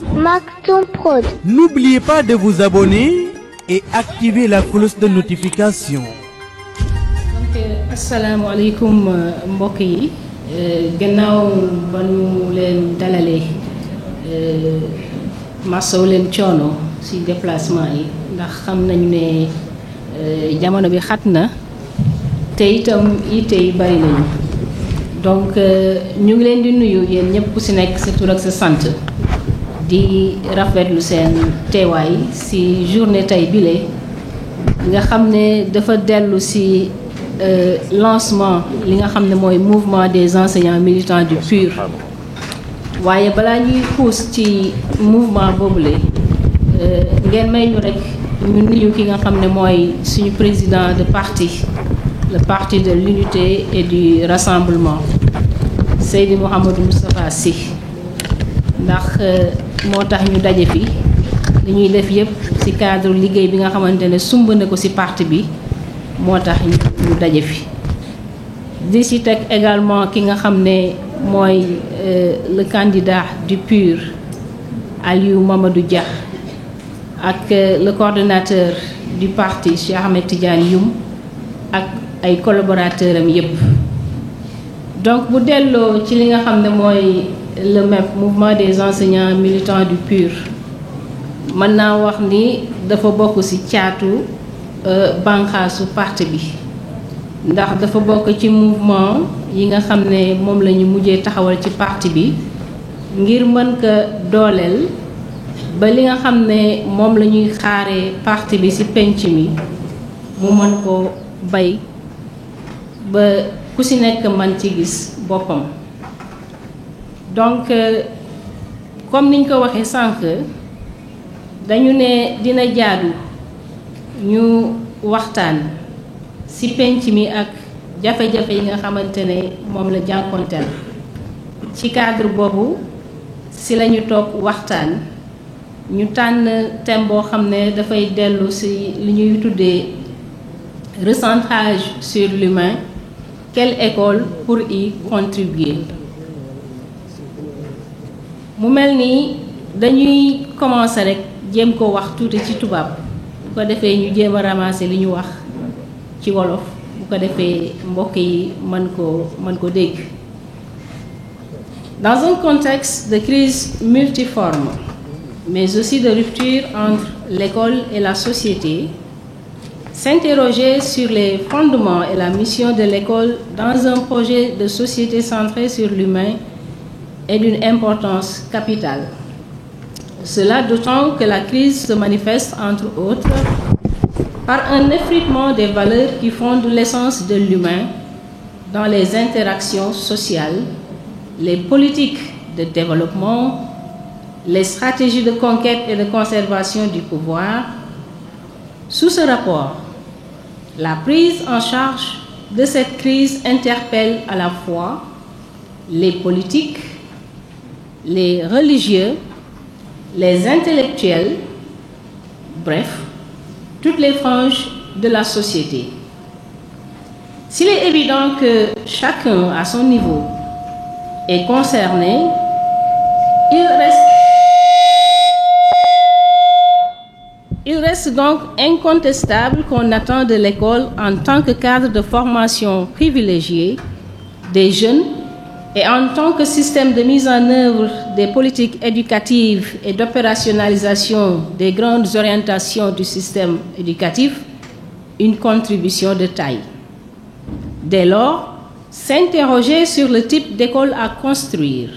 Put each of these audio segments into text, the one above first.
Maktoum Prod. N'oubliez pas de vous abonner et activer la cloche de notification. donc asalaamaaleykum mbokk yi gannaaw ba ñu leen dalalee masawu leen coono ci déplacement yi ndax xam nañu ne jamono bi xat na te itam yitte yi bari nañu donc ñu ngi leen di nuyu yéen ñëpp ku ci nekk sa tur ak sa sant di rafetlu seen teewaay ci journée tey bile nga xam ne dafa dellu ci lancement li nga xam ne mooy mouvement des enseignants militants du PUR waaye balaa ñuy xuus ci mouvement boobule ngeen may ñu rekk ñu nuyu ki nga xam ne mooy suñu président de parti le parti de l'unité et du rassemblement Seydi Mouhamadou Moustapha Sy ndax moo tax ñu daje fi li ñuy def yépp ci cadre liggéey bi nga xamante ne sumb na ko ci parti bi moo tax ñu daje fi di ci teg également ki nga xam ne mooy le candidat du PUR Aliou Mamadou Dia ak le coordonnateur du parti Cheikh Ahmed Tidiane Youm ak ay collaborateurs am yépp donc bu delloo ci li nga xam ne mooy le MEP mouvement des enseignants militants du PUR mën naa wax ni dafa bokk ci caatu bànqaasu parti bi ndax dafa bokk ci mouvement yi nga xam ne moom la ñu mujjee taxawal ci parti bi ngir mën ko dooleel ba li nga xam ne moom la ñuy xaaree parti bi ci penc mi mu mën ko bay ba ku ci nekk man ci gis boppam donc comme niñ ko waxee sànq dañu ne dina jaadu ñu waxtaan ci penc mi ak jafe-jafe yi nga xamante ne moom la jànkonteel ci cadre boobu ci lañu toog waxtaan ñu tànn thème boo xam ne dafay dellu ci li ñuy tuddee recentrage sur l'humain, quelle école pour y contribuer. mu mel nii dañuy commencer rek jéem ko wax tuuti ci tubaab bu ko defee ñu jéem a ramasser li ñu wax ci wolof bu ko defee mbokk yi mën ko dégg. Dans un contexte de crise multiforme mais aussi de rupture entre l'école et la société, s'interroger sur les fondements et la mission de l'école dans un projet de société centré sur l'humain est d'une importance capitale. Cela d'autant que la crise se manifeste, entre autres, par un effritement des valeurs qui fondent l'essence de l'humain dans les interactions sociales, les politiques de développement, les stratégies de conquête et de conservation du pouvoir. Sous ce rapport, la prise en charge de cette crise interpelle à la fois les politiques, les religieux, les intellectuels, bref, toutes les franges de la société. S'il est évident que chacun à son niveau est concerné, il reste donc incontestable qu'on attend de l'école en tant que cadre de formation privilégié des jeunes et en tant que système de mise en œuvre des politiques éducatives et d'opérationnalisation des grandes orientations du système éducatif, une contribution de taille. Dès lors, s'interroger sur le type d'école à construire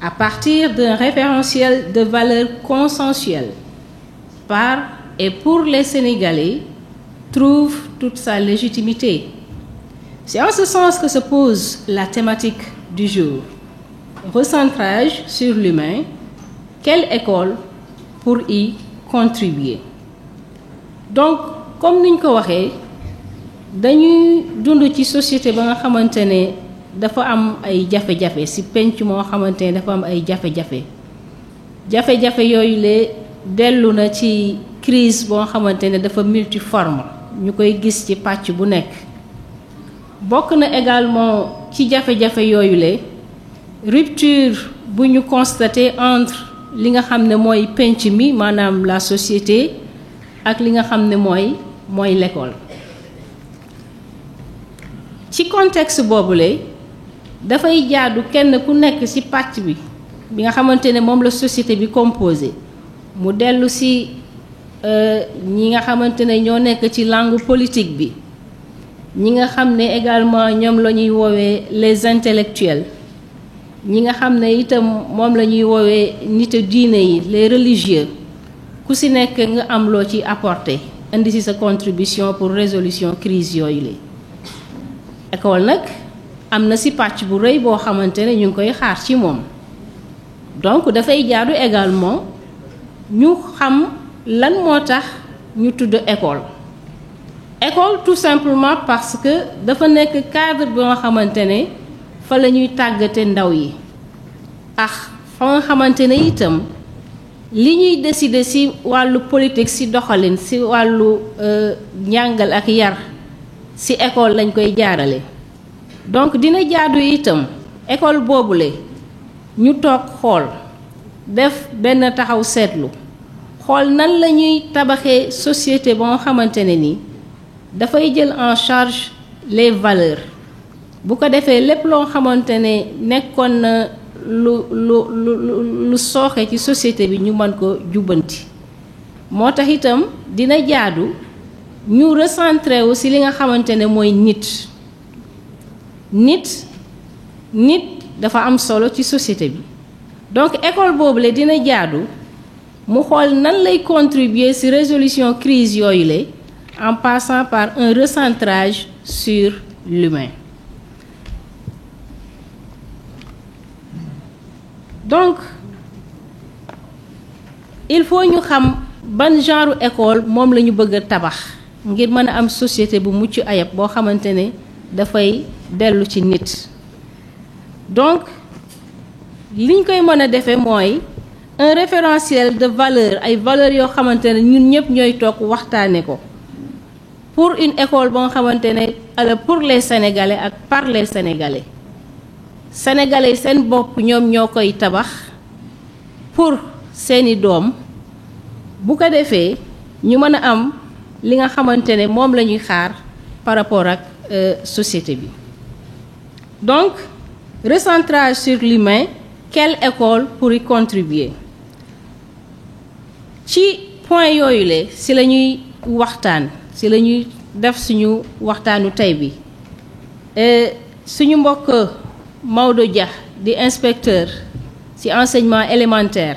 à partir d'un référentiel de valeurs consensuelles par et pour les Sénégalais trouve toute sa légitimité. C'est en ce sens que se pose la thématique du jour. Recentrage sur l'humain, quelle école pour y contribuer? Donc, comme niñ ko waxee dañuy dund ci société ba nga xamante ne dafa am ay jafe-jafe ci penc moo xamante ne dafa am ay jafe-jafe yooyu le dellu na ci crise boo xamante ne dafa multiforme ñu koy gis ci pàcc bu nekk. bokk na également ci jafe-jafe yooyu le rupture bu ñu constaté entre li nga xam ne mooy penc mi maanaam la société ak li nga xam ne mooy l'école. ci contexte boobule dafay jaadu kenn ku nekk ci pàcc bi nga xamante ne moom la société bi composé mu dellu ci ñi nga xamante ne ñoo nekk ci langue politique bi, ñi nga xam ne également ñoom la ñuy woowee les intellectuels, ñi nga xam ne itam moom la ñuy woowee nitu diine yi les religieux, ku ci nekk nga am loo ci apporter indi ci sa contribution pour résolution crise yooyu la. École nag am na ci pàcc bu rëy boo xamante ne ñu ngi koy xaar ci moom, donc dafay jaadu également ñu xam lan moo tax ñu tudd école. École tout simplement parce que dafa nekk cadre bi nga xamante ne fa la ñuy tàggate ndaw yi ak fa nga xamante ne itam li ñuy décider ci wàllu politique ci doxalin ci wàllu njàngal ak yar ci école lañ koy jaarale. Donc dina jaadu itam école boobule ñu toog xool def benn taxaw seetlu xool nan la ñuy tabaxee société ba nga xamante ne ni dafay jël en charge les valeurs, bu ko defee lépp loo xamante ne nekkoon na lu sooxe ci société bi ñu mën ko jubbanti. moo tax itam dina jaadu ñu recentré wu ci li nga xamante ne mooy nit dafa am solo ci société bi. Donc école boobule dina jaadu mu xool nan lay contribuer ci résolution crise yooyu la en passant par un recentrage sur l'humain. Donc il faut ñu xam ban genre école moom la ñu bëgg a tabax ngir mën a am société bu mucc ayib boo xamante ne dafay dellu ci nit. Donc liñ koy mën a defee mooy un référentiel de valeur, ay valeurs yoo xamante ne ñun ñëpp ñooy toog waxtaane ko pour une école boo xamante ne pour les Sénégalais ak par les Sénégalais. Sénégalais seen bopp ñoom ñoo koy tabax pour seeni doom, bu ko defee ñu mën a am li nga xamante ne moom la ñuy xaar par rapport ak société bi. Donc recentrage sur l'humain, quelle école pour y contribuer? Ci point yooyu la ci la ñuy waxtaan, ci la ñuy def suñu waxtaanu tey bi. Suñu mbokk Maodo Dia di inspecteur ci enseignement élémentaire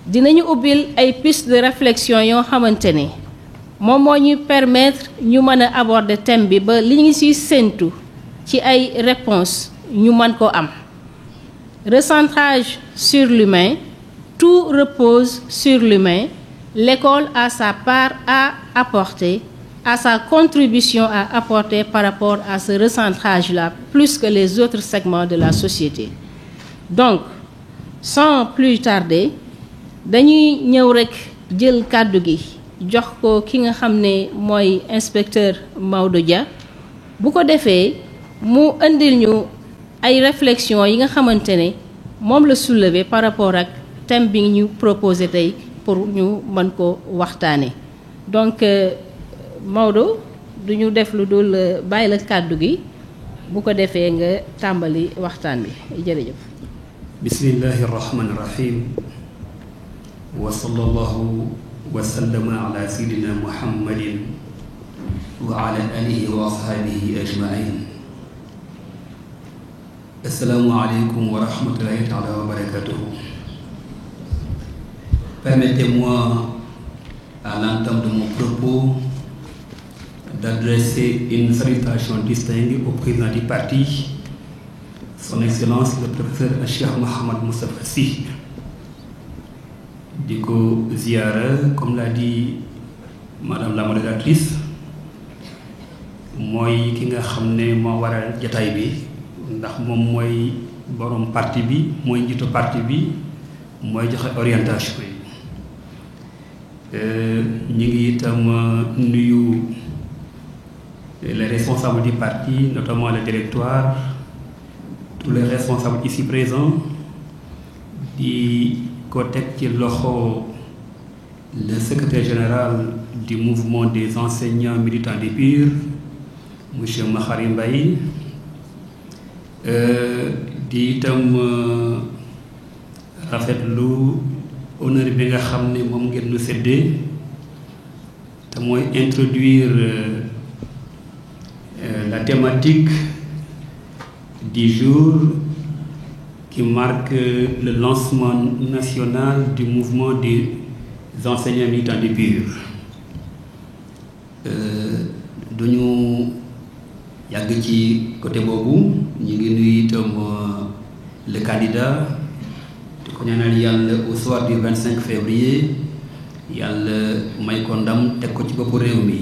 dinañu ubbil ay pistes de réflexion yoo xamante ne moom moo ñuy permettre ñu mën a aborder thème bi ba li ñu ciy séentu ci ay réponses ñu mën ko am. Recentrage sur l'humain, tout repose sur l'humain. L'école a sa part à apporter, a sa contribution à apporter par rapport à ce recentrage-là, plus que les autres segments de la société. Donc, sans plus tarder, dañuy ñëw rekk jël kàddu gi jox ko ki nga xam ne mooy inspecteur Maodo Dia bu ko defee mu indil ñu ay réflexion yi nga xamante ne moom la soulever par rapport ak thème bi ñu proposé tey pour ñu mën ko waxtaane. Donc Maodo du ñu def lu dul bàyyi la kàddu gi bu ko defee nga tàmbali waxtaan bi jërëjëf. bismillahi rahmani rahim wa sallallahu wa sallama ala sayyidina muhammadin wa ala alihi wa ashabihi ajmain. Assalamu alaikum wa rahmatullahi ta'ala wa barakatuhu. Permettez-moi, à l'entame de mon propos, d'adresser une salutation distinguée au président du parti, son Excellence le professeur Cheikh Mohamed Moustapha Sy. di ko ziyaara comme l'a dit madame la modératrice mooy ki nga xam ne moo waral jataay bi ndax moom mooy borom parti bi mooy njiitu parti bi mooy joxe orientation yi ñu ngi itam nuyu les responsables du parti, notamment le directoire, tous les responsables ici présents, di ko teg ci loxo le secrétaire général du mouvement des enseignants militants du PUR monsieur Makhari Mbaye di itam rafetlu honneur bi nga xam ne moom ngeen nu séddee te mooy introduire la thématique du jour qui marque le lancement national du mouvement des enseignants militants du PUR. duñu yàgg ci côté boobu ñu ngi nuyu itam le candidat di ko ñaanal yàlla au soir du 25 février yàlla may ko ndam teg ko ci boppu réew mi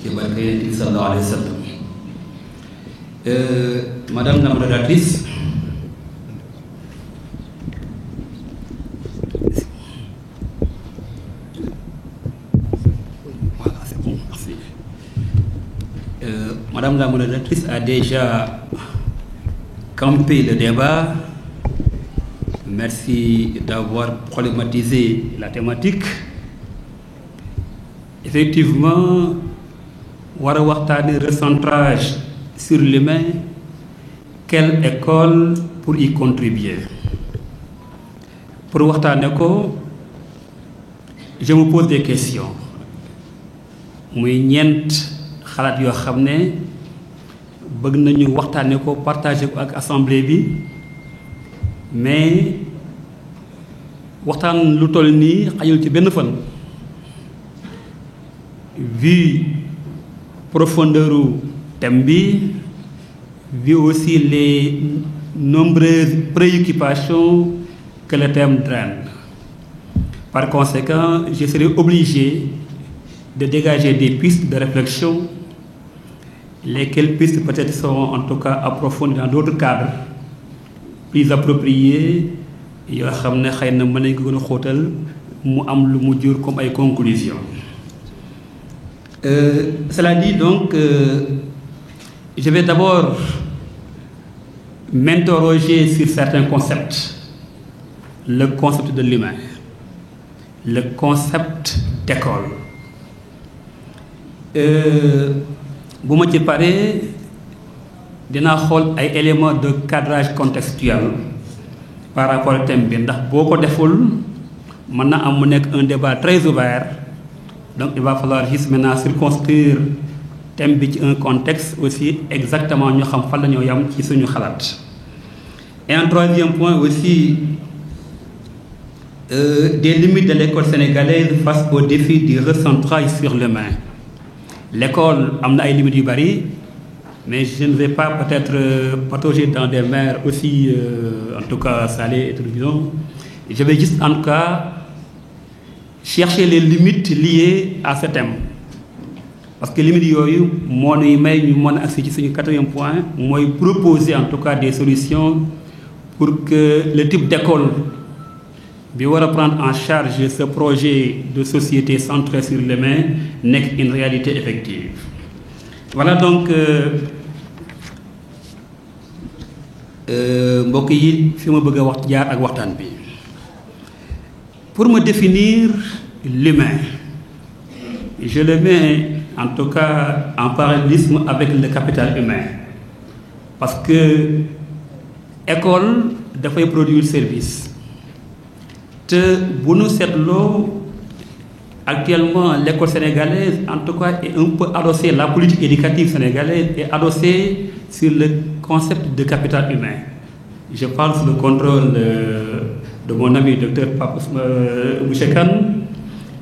ci barke Yonent bi sallallahu alayhi wa sallam. Madame la modératrice, voilà, c'est bon, merci. Madame la modératrice a déjà campé le débat. Merci d'avoir problématisé la thématique. Effectivement, war a waxtaane recentrage sur l'humain, quelle école pour y contribuer? Pour waxtaane ko, je me pose des questions muy ñeent xalaat yoo xam ne bëgg nañu waxtaane ko partager ko ak assemblée bi, mais waxtaan lu toll nii xajul ci benn fan. Vu profondeur thème bi, vu aussi les nombreuses préoccupations que le thème draine. Par conséquent, je serai obligé de dégager des pistes de réflexion, lesquelles pistes peut-être seront en tout cas approfondies dans d'autres cadres plus appropriés yoo xam ne xëy na mën nañ ko gën a xóotal mu am lu mu jur comme ay conclusions. Cela dit donc, je vais d'abord m'interroger sur certains concepts. Le concept de l'humain, le concept d'école. Bu ma ci paree dinaa xool ay éléments de cadrage contextuel par rapport au thème bi ndax boo ko deful mën na am mu nekk un débat très ouvert. Donc il va falloir juste maintenant circonscrire thème bi ci un contexte aussi exactement ñu xam fan la ñoo yam ci suñu xalaat. Et un troisième point aussi, des limites de l'école sénégalaise face au défi du recentrage sur l'humain. L'école am na ay limites yu bari, mais je ne vais pas peut-être patauger dans des mers aussi en tout cas salées et tourbillons. Je vais juste en tout cas chercher les limites liées à ce thème. Parce que limites yooyu moo nuy may ñu mën a agsi ci suñu quatrième point mooy proposer en tout cas des solutions pour que le type d'école bi war a prendre en charge ce projet de société centrée sur l'humain nekk une réalité effective. Voilà donc mbokk yi fi ma bëgg a wax jaar ak waxtaan bi. Pour me définir l'humain, je le mets en tout cas en parallélisme avec le capital humain. Parce que école dafay produire service. Te bu nu seetloo actuellement l'école sénégalaise en tout cas est un peu adossée, la politique éducative sénégalaise est adossée sur le concept de capital humain. Je parle sous le contrôle de mon ami docteur Pape Monsieur Kane,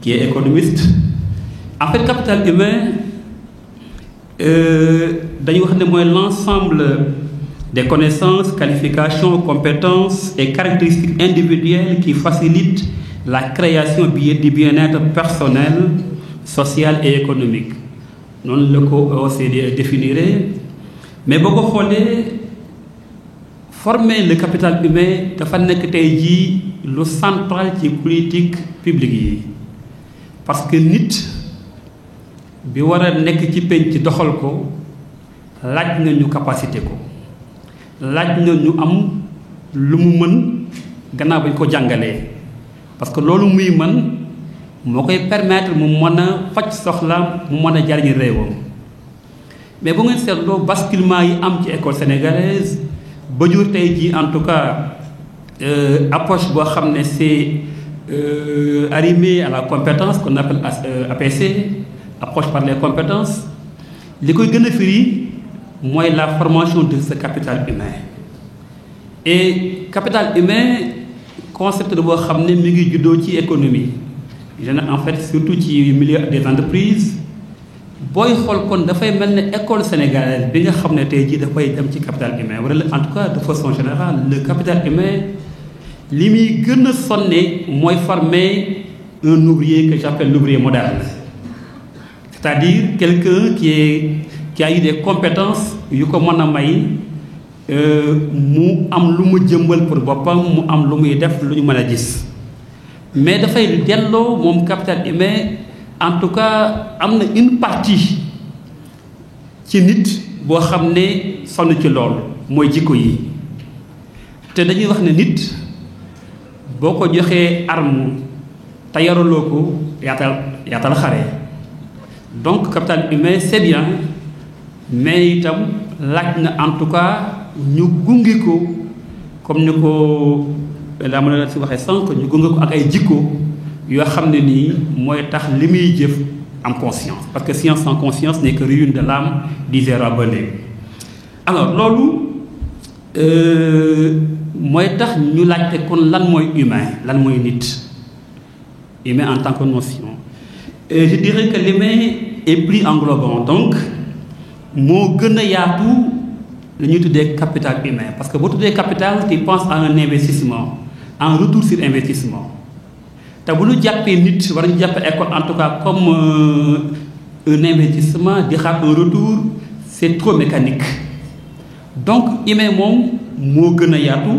qui est économiste. En fait, capital humain, dañuy wax ne mooy l'ensemble des connaissances, qualifications, compétences et caractéristiques individuelles qui facilitent la création du bien-être personnel, social et économique. Noonu la ko OCDE définirait. Mais boo ko xoolee former le capital humain dafa nekk tey jii lu central ci politique publique yi. Parce que nit bi war a nekk ci penc ci doxal ko laaj na ñu capacité ko laaj na ñu am lu mu mën gannaaw bañ ko jàngalee parce que loolu muy mën moo koy permettre mu mën a faj soxla mu mën a jariñ réewam mais bu ngeen seetloo basculement yi am ci école sénégalaise ba jur tey jii en tout cas approche boo xam ne c'est arrimé à la compétence qu'on appelle APC, approche par les compétences li koy gën a firi mooy la formation de ce capital humain et capital humain concept de boo xam ne mi ngi juddoo ci économie en fait surtout ci milieu des entreprises booy xool kon dafay mel ne école sénégalaise bi nga xam ne tey jii dafay dem ci capital humain wala en tout cas de façon générale le capital humain li muy gën a sonne mooy former un ouvrier que j'appelle l'ouvrier moderne c'est-à-dire quelqu'un qui a eu des compétences yu ko mën a may mu am lu mu jëmbal pour boppam mu am lu muy def lu ñu mën a gis mais dafay delloo moom capital humain en tout cas am na une partie ci nit boo xam ne sonn ci lool mooy jikko yi te dañuy wax ne nit boo ko joxee arme te yaraloo ko yaatal xare donc capital humain c'est bien mais itam laaj na en tout cas ñu gunge ko comme ni ko daa mën a si waxee sànq ñu gunge ko ak ay jikko yoo xam ne nii mooy tax li muy jëf am conscience parce que science sans conscience n'est que ruine de l'âme disait Rabelais alors loolu mooy tax ñu laajte kon lan mooy humain lan mooy nit humain en tant que notion et je dirais que l'humain est plus englobant donc moo gën a yaatu li ñuy tuddee capital humain parce que boo tuddee capital tu penses à un investissement en retour sur investissement te bu ñu jàppee nit war ñu jàppee école en tout cas comme un investissement di xaar un retour c'est trop mécanique donc humain moom moo gën a yaatu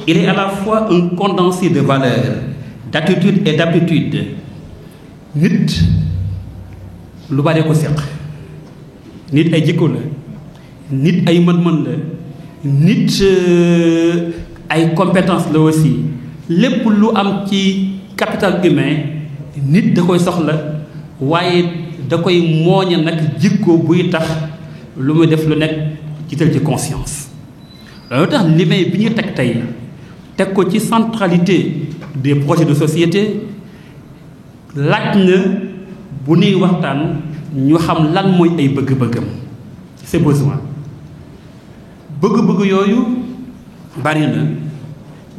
il est à la fois un condensé de valeurs d'attitude et d'aptitude nit lu bari ko seq nit ay jikko la nit ay mën-mën la nit ay compétence la aussi lépp lu am ci capital humain nit da koy soxla waaye da koy mooña nag jikko buy tax lu muy def lu nekk jiital ci conscience loolu tax l'humain bi ñu teg ko ci centralité des projets de société laaj na bu nuy waxtaan ñu xam lan mooy ay bëgg-bëggam ses besoins bëgg-bëgg yooyu bari na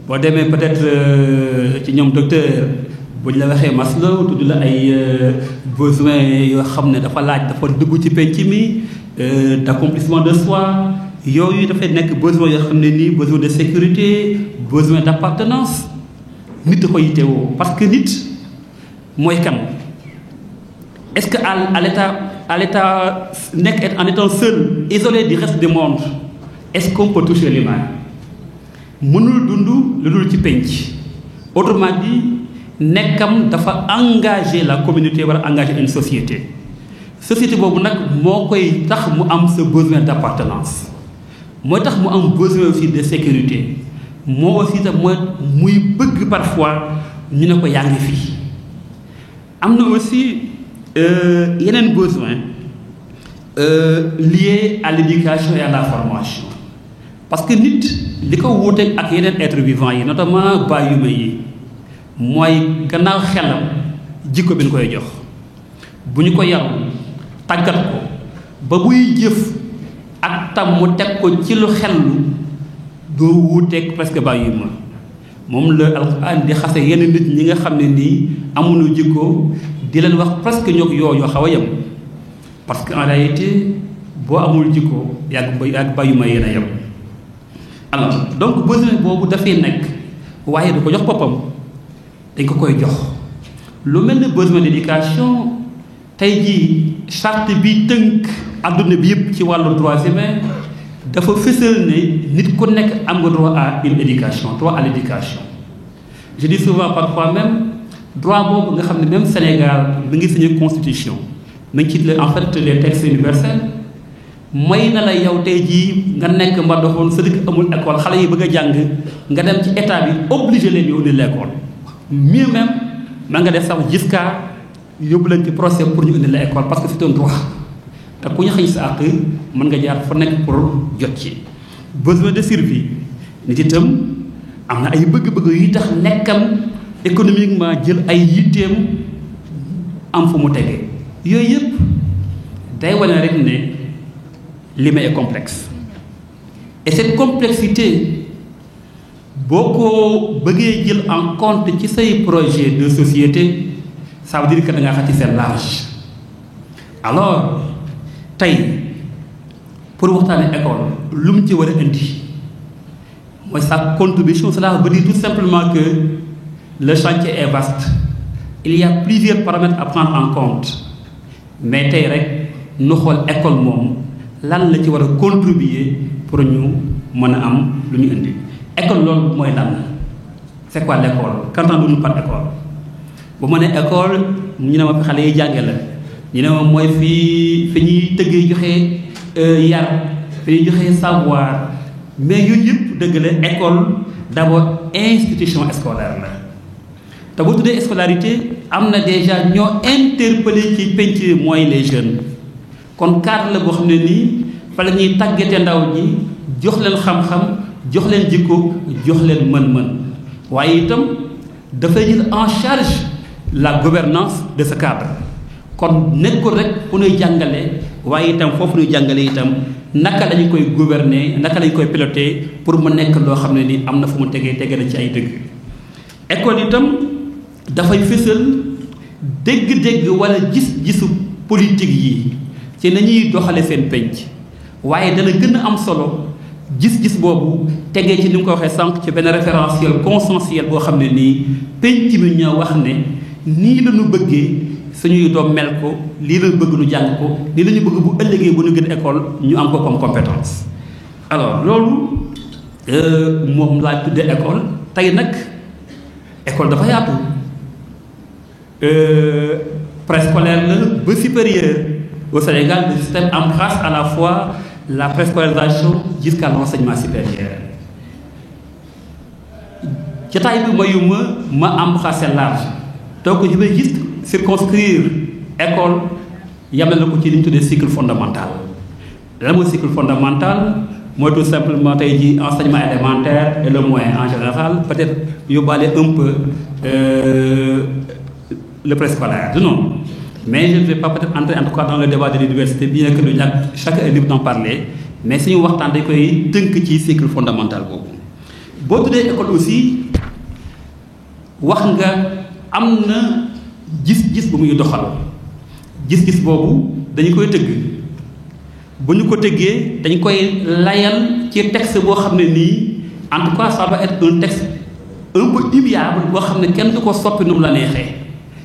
boo demee peut-être ci ñoom docteur bu ñu la waxee Maslow tudd la ay besoins yoo xam ne dafa dugg ci penc mi d'accomplissement de soi yooyu dafay nekk besoin yoo xam ne nii besoin de sécurité besoin d'appartenance nit da ko yittewoo parce que nit mooy kan est-ce que à l'état nekk en étant seul isolé du reste du monde est-ce qu'on peut toucher l'humain mënul dund lu dul ci penc autrement dit nekkam dafa engager la communauté wala engager une société boobu nag moo koy tax mu am ce besoin d'appartenance mooy tax mu am besoin aussi de sécurité moo aussi tax mooy muy bëgg parfois ñu ne ko yaa ngi fii am na aussi yeneen besoin lié à l'éducation et à la formation parce que nit li ko wuuteeg ak yeneen êtres vivants yi notamment bàyyuma yi mooy gannaaw xelam jikko bi ñu koy jox bu ñu ko yarul tàggat ko ba buy jëf ak tam mu teg ko ci lu xellu doo wuuteeg presque bàyyuma moom la alxuraan di xase yenn nit ñi nga xam ne nii amuñu jikko di leen wax presque ñoo xaw a yem parce que en réalité boo amul jikko yàgg bàyyuma yéen a yem alors donc besoin boobu dafay nekk waaye du ko jox boppam dañ ko koy jox lu mel ne besoin d'éducation tey jii charte bi tënk adduna bi yëpp ci wàllu droits humains dafa fësal ne nit ku nekk am nga droit à une éducation droit à l'éducation je dis souvent parfois même droit boobu nga xam ne même Sénégal mi ngi signé constitution mi ngi ci en fait les textes universels may na la yow tey jii nga nekk Mbadakhoune sa dëkk amul école xale yi bëgg a jàng nga dem ci état bi obligé leen yow di l'école mieux même mën nga def sax jusqu'à yóbbu leen ci procès pour ñu indi la école parce que c'est un droit te ku ñu xëy sa àq mën nga jaar fa nekk pour jot ci. besoin de survie nit itam am na ay bëgg-bëgg yu tax nekkam économiquement jël ay yitteem am fu mu tege yooyu yëpp day wane rek ne l'humain est complexe et cette complexité boo ko bëggee jël en compte ci say projet de société ça veut dire que da ngaa xati c'est large. alors tey pour waxtaane école lu mu ci war a indi mooy sa contribution. Cela veut dire tout simplement que le chantier est vaste, il y a plusieurs paramètres à prendre en compte mais tey rek nu xool école moom lan la ci war a contribuer pour ñu mën a am lu ñu indi. école loolu mooy lan c'est quoi l'école? qu'entendons-nous par école? bu ma nee école ñu ne ma fi xale yi jànge la, ñu ne ma mooy fi ñuy tëggee joxe yar, fi ñuy joxe savoir, mais yooyu yëpp dëgg la école d'abord institution scolaire la. te bu tuddee scolarité am na déjà ñoo interpellé ci penc mooy les jeunes kon cadre la boo xam ne nii fa la ñuy tàggate ndaw ñi jox leen xam-xam jox leen jikko jox leen mën-mën waaye itam dafay jël en charge la gouvernance de ce cadre. kon nekkul rek fu ñuy jàngale waaye itam foofu ñuy jàngale itam naka lañu koy gouverner naka lañu koy piloter pour mu nekk loo xam ne ni am na fu mu tegee na ci ay dëgg. école itam dafay fësal dégg-dégg wala gis-gisu politique yi ci nañuy doxale seen penc waaye dana gën a am solo gis-gis boobu tegee ci ni mu ko waxee sànq ci benn référentiel consensuel boo xam ne nii penc mi ñoo wax ne nii la ñu bëggee suñuy doom mel ko lii la bëgg nu jàng ko lii la ñu bëgg bu ëllëgee bu ñu gën école ñu am ko comme compétence. alors loolu moom laa tuddee école. tey nag école dafa yaatu préscolaire la ba supérieur. Au Sénégal, le système embrasse à la fois la préscolarisation jusqu'à l'enseignement supérieur. Jotaay bi mayuma ma embrasser large donc je vais juste circonscrire école yamel na ko ci li ñu tuddee cycle fondamental. lan mooy cycle fondamental mooy tout simplement tey ji enseignement élémentaire et le moyen en général peut-être yóbbaale un peu le préscolaire non. mais je ne vais pas peut-être entrer en tout cas dans le débat de l'université bien que chacun est libre d'en parler mais suñu waxtaan dañ koy tënk ci cycle fondamental boobu. boo tuddee école aussi wax nga am na gis-gis bu muy doxal gis-gis boobu dañu koy tëgg bu ñu ko tëggee dañ koy layal ci texte boo xam ne nii en tout cas ça va être un texte un peu immuable boo xam ne kenn du ko soppi nu mu la neexee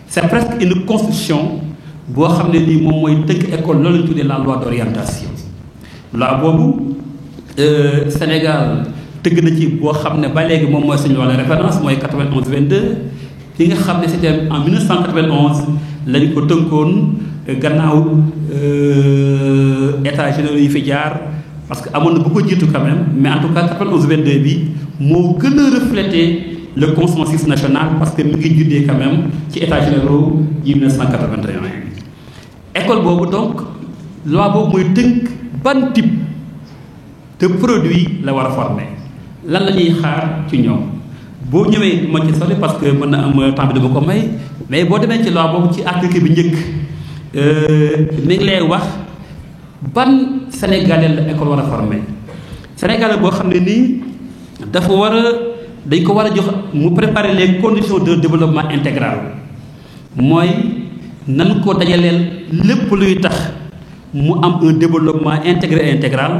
c'est presque une constitution boo xam ne nii moom mooy tënk école loolu lañu tuddee la loi d'orientation. loi boobu Sénégal tëgg na ci boo xam ne ba léegi moom mooy suñu wàllu référence mooy 91-22 fi nga xam ne c'était en 1991 lañ ko tënkoon gannaaw états généraux yi fi jaar parce que amoon na bu ko jiitu quand même mais en tout cas 91-22 bi moo gën a refléter le consensus national parce que mi ngi juddee quand même ci états généraux yi 1981. école boobu donc loi boobu mooy tënk ban type de produit la war a former lan la ñuy xaar ci ñoom boo ñëwee ma ci sori parce que mën na am temps bi dama ko may mais boo demee ci loi boobu ci article bi njëkk mi ngi lay wax ban sénégalais la école war a former sénégalais boo xam ne nii dafa war a dañ ko war a jox mu préparer les conditions de développement intégral mooy nan ko dajaleel lépp luy tax mu am un développement intégré et intégral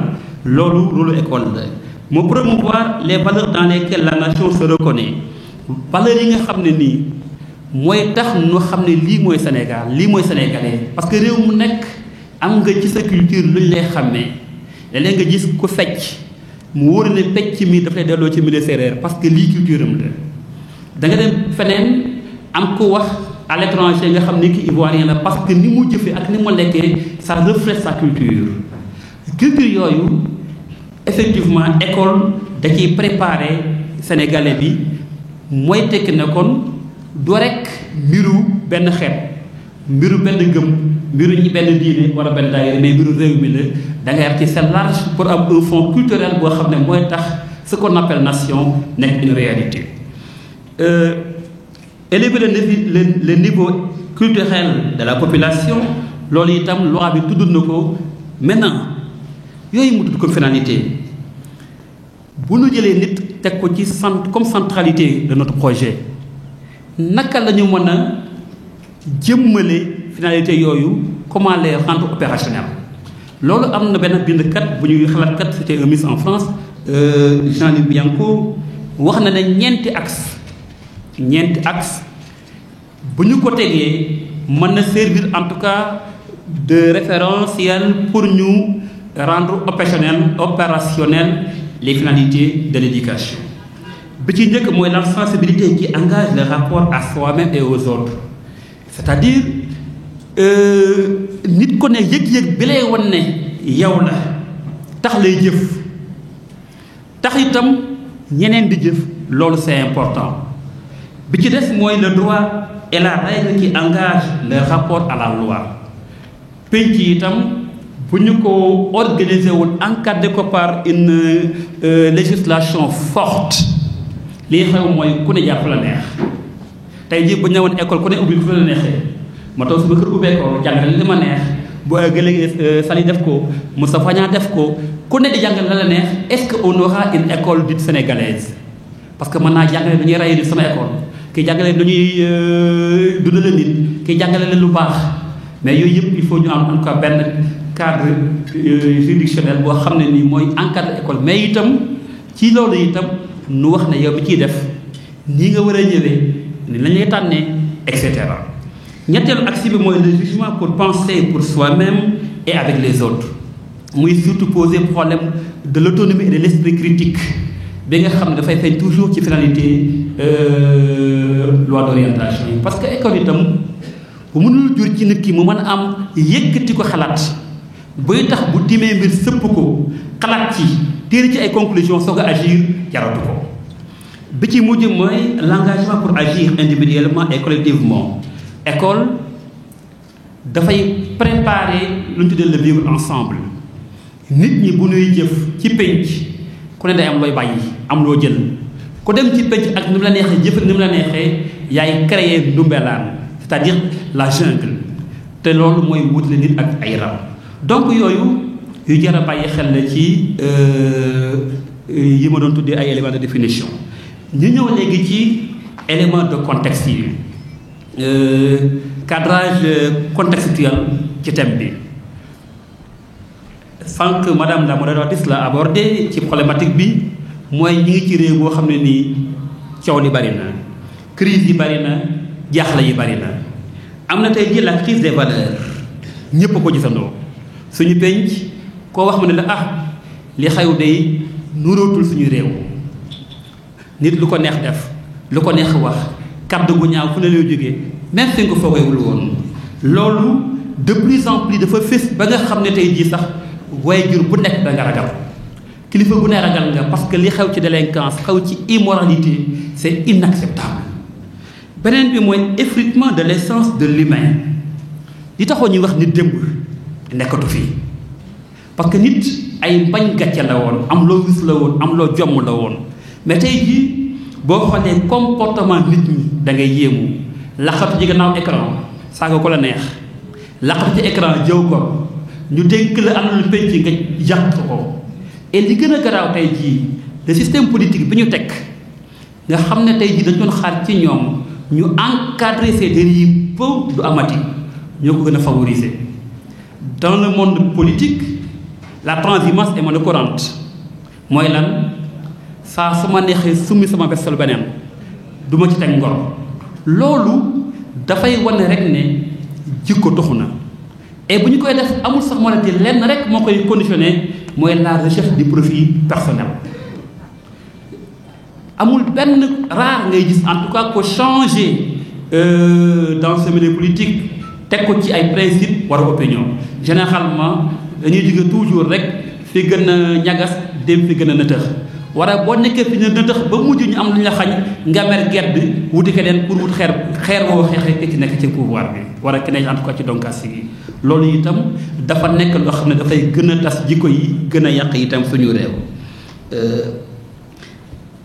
loolu rôle école la mu promouvoir les valeurs dans lesquelles la nation se reconnaît valeurs yi nga xam ne nii mooy tax ñu xam ne lii mooy Sénégal lii mooy sénégalais parce que réew mu nekk am nga ci sa culture lu ñu lay xàmmee léeg-léeg nga gis ku fecc mu wóor ne pecc mi daf lay delloo ci milieu séeréer parce que lii culture am la da nga dem feneen am ko wax à l'étranger nga xam ne ki ivoirien la parce que ni mu jëfee ak ni mu lekkee ça reflète sa culture yooyu effectivement école da ciy préparer sénégalais bi mooy tekki ne kon du rek mbiru benn xeet mbiru benn gëm mbiru ñi benn diine wala benn daayira mais mbiru réew mi la da ngay am ci c'est large pour am un fond culturel boo xam ne mooy tax ce qu'on appelle nation nekk une réalité. Élever le niveau culturel de la population loolu itam loi bi tudd na ko maintenant yooyu mu tudd comme finalité bu ñu jëlee nit teg ko ci comme centralité de notre projet naka la ñu mën a jëmmale finalité yooyu comment les rendre opérationnels loolu am na benn bindkat bu ñuy xalaatkat c'était un ministre en France Jean-Luc Bianco wax na ne ñeenti axe bu ñu ko tegee mën na servir en tout cas de référentiel pour ñu rendre opérationnel les finalités de l'éducation bi ci njëkk mooy la sensibilité qui engage le rapport à soi-même et aux autres c'est-à-dire nit ko ne yëg-yëg bi lay wan ne yow la tax lay jëf tax itam ñeneen di jëf loolu c'est important bi ci des mooy le droit et la règle qui engage le rapport à la loi penc itam bu ñu ko organiser wul encadré ko par une législation forte lii xew mooy ku ne jàpp la neex tey jii bu ñu ñëwoon école ku ne ubbi fu la neexee ma toog sama kër ubbee ko jàngale li ma neex bu ëllëgee Sali def ko Moustapha Niang def ko ku ne di jàngale la neex est-ce que on aura une école dite sénégalaise parce que mën naa jàngale lu ñuy rayee nit sama école kii jàngale lu ñuy dundale nit kii jàngale leen lu baax mais yooyu yëpp il faut ñu am en tout cas benn cadre juridictionnel boo xam ne nii mooy encadre école mais itam ci loolu itam nu wax ne yow bi ciy def nii nga war a ñëwee ni la ñuy tànnee et cetera ñetteelu axe bi mooy le jugement pour penser pour soi-même et avec les autres muy surtout poser problème de l'autonomie et de l'esprit critique bi nga xam ne dafay feeñ toujours ci finalité loi d'orientation yi parce que école itam bu mënul jur ci nit ki mu mën a am yëkkati ko xalaat buy tax bu timee mbir sëpp ko xalaat ci téere ci ay conclusions soog a agir jaratu ko bi ci mujj mooy l'engagement pour agir individuellement et collectivement école dafay préparer lu ñu tuddee le vivre ensemble nit ñi bu ñuy jëf ci penc ku ne day am looy bàyyi am loo jël ku dem ci penc ak ni mu la neexee jëf ni mu la neexee yaay créer ndumbelaan c'est-à-dire la jungle te loolu mooy wutale nit ak ay rab donc yooyu yu jar a bàyyi xel la ci yi ma doon tuddee ay éléments de définition ñu ñëw léegi ci élément de contexte yi cadrage contextuel ci thème bi sànq madame la modératrice la abordé ci problématique bi mooy ñi ngi ci réew boo xam ne nii coow li bari na crise yi bari na jaaxle yi bari na am na tey jii la crise des valeurs ñépp a ko gisandoo suñu penc koo wax mu ne la ah li xew day nuróotul suñu réew nit lu ko neex def lu ko neex wax kàddu gu ñaaw fu ne lay jógee même fi nga ko foogeewul woon loolu de plus en plus dafa fés ba nga xam ne tey jii sax waajur bu nekk da nga ragal kilifa bu ne ragal nga parce que li xew ci délinquance xew ci immoralité c'est inacceptable beneen bi mooy effritement de l'essence de l'humain li taxoon ñuy wax nit démb nekkatu fii parce que nit ay mbañ gàcce la woon am loo gis la woon am loo jomm la woon mais tey jii boo xoolee comportement nit ñi da ngay yéemu laxatu ci gannaaw écran saaga ko la neex laxatu ci écran jëw ko ñu dénk la am lu penc nga yàq ko et li gën a garaaw tey jii le système politique bi ñu teg nga xam ne tey jii dañu doon xaar ci ñoom ñu encadrer ces dérives pour du amati ñoo ko gën a favoriser dans le monde politique la transhumance est monnaie courante mooy lan saa su ma neexee summi sama vestel beneen du ma ci teg ngor loolu dafay wane rek ne jikko toxu na et bu ñu koy def amul sax moo di lenn rek moo koy conditionné mooy la recherche du profit personnel amul benn rare ngay gis en tout cas ko changer dans ce milieu politique teg ko ci ay principe wala opinion généralement dañuy jóge toujours rek fi gën a ñagas dem fi gën a nëtëx wala boo nekkee fi ne tax ba mujj ñu am lu ñu la xañ nga mer gedd wuti keneen pour wut xeer boo xeexee ki nekk ci pouvoir bi wala ki nekk en tout cas ci donkaas yi loolu itam dafa nekk loo xam ne dafay gën a tas jikko yi gën a yàq itam suñu réew.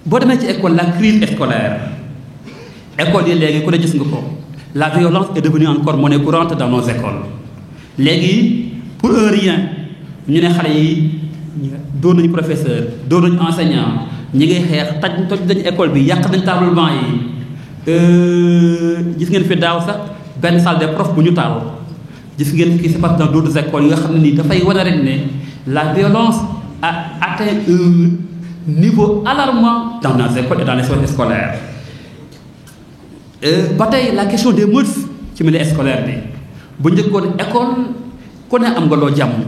boo demee ci école la crise scolaire école yi léegi ku ne gis nga ko la violence est devenue encore monnaie courante dans nos écoles léegi pour un rien ñu ne xale yi doon nañu professeur doon nañu enseignant ñi ngay xeex toj dañu école bi yàq nañ table banc yi gis ngeen fi daaw sax benn salle de prof bu ñu taal gis ngeen qui se passe dans d'autres écoles yi nga xam ne nii dafay wane rek ne la violence a atteint un niveau alarmant dans nos écoles et dans les soins scolaires. ba tey la question des mœurs ci milieu scolaire bi bu njëkkoon école ku ne am nga loo jàmm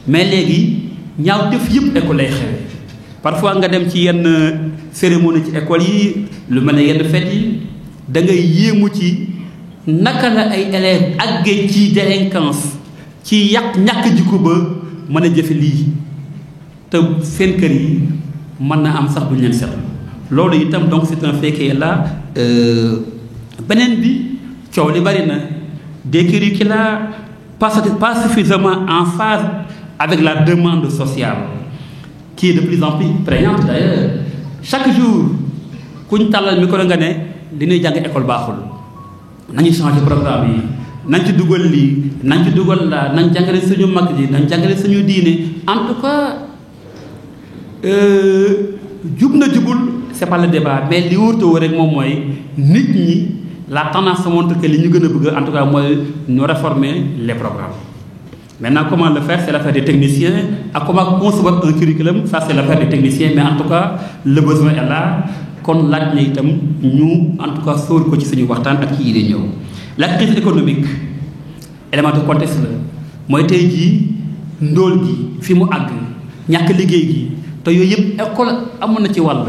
mais léegi ñaaw def yëpp école lay xewe parfois nga dem ci yenn cérémonie ci école yi lu mel ne yenn fête yi da ngay yéemu ci naka la ay élèves àggee ci délinquance ci ñàkk jikko ba mën a jëfe lii te seen kër yi mën na am sax duñ leen seetlu loolu itam donc c'est un fait qui est là. beneen bi coow li bari na des curricula pas suffisamment en phase avec la demande sociale qui est de plus en plus prégnante d'ailleurs chaque jour kuñ tàllal micro nga ne li ñuy jàng école baaxul nañu changer programme yi nañ ci dugal lii nañ ci dugal laa nañ jàngale suñu mag ji nañ jàngale suñu diine en tout cas jub na jubul c'est pas le débat mais li wóortoo rek moom mooy nit ñi la tendance montre que li ñu gën a bëgg en tout cas mooy ñu réformer les programmes. Maintenant comment le faire c'est l'affaire des techniciens ak comment concevoir un curriculum ça c'est l'affaire des techniciens mais en tout cas le besoin est là kon laaj na itam ñu en tout cas sóor ko ci suñu waxtaan ak kii di ñëw. La crise économique élément de contexte la mooy tey jii ndóol gi fi mu àgg ñàkk liggéey gi te yooyu yëpp école amoon na ci wàll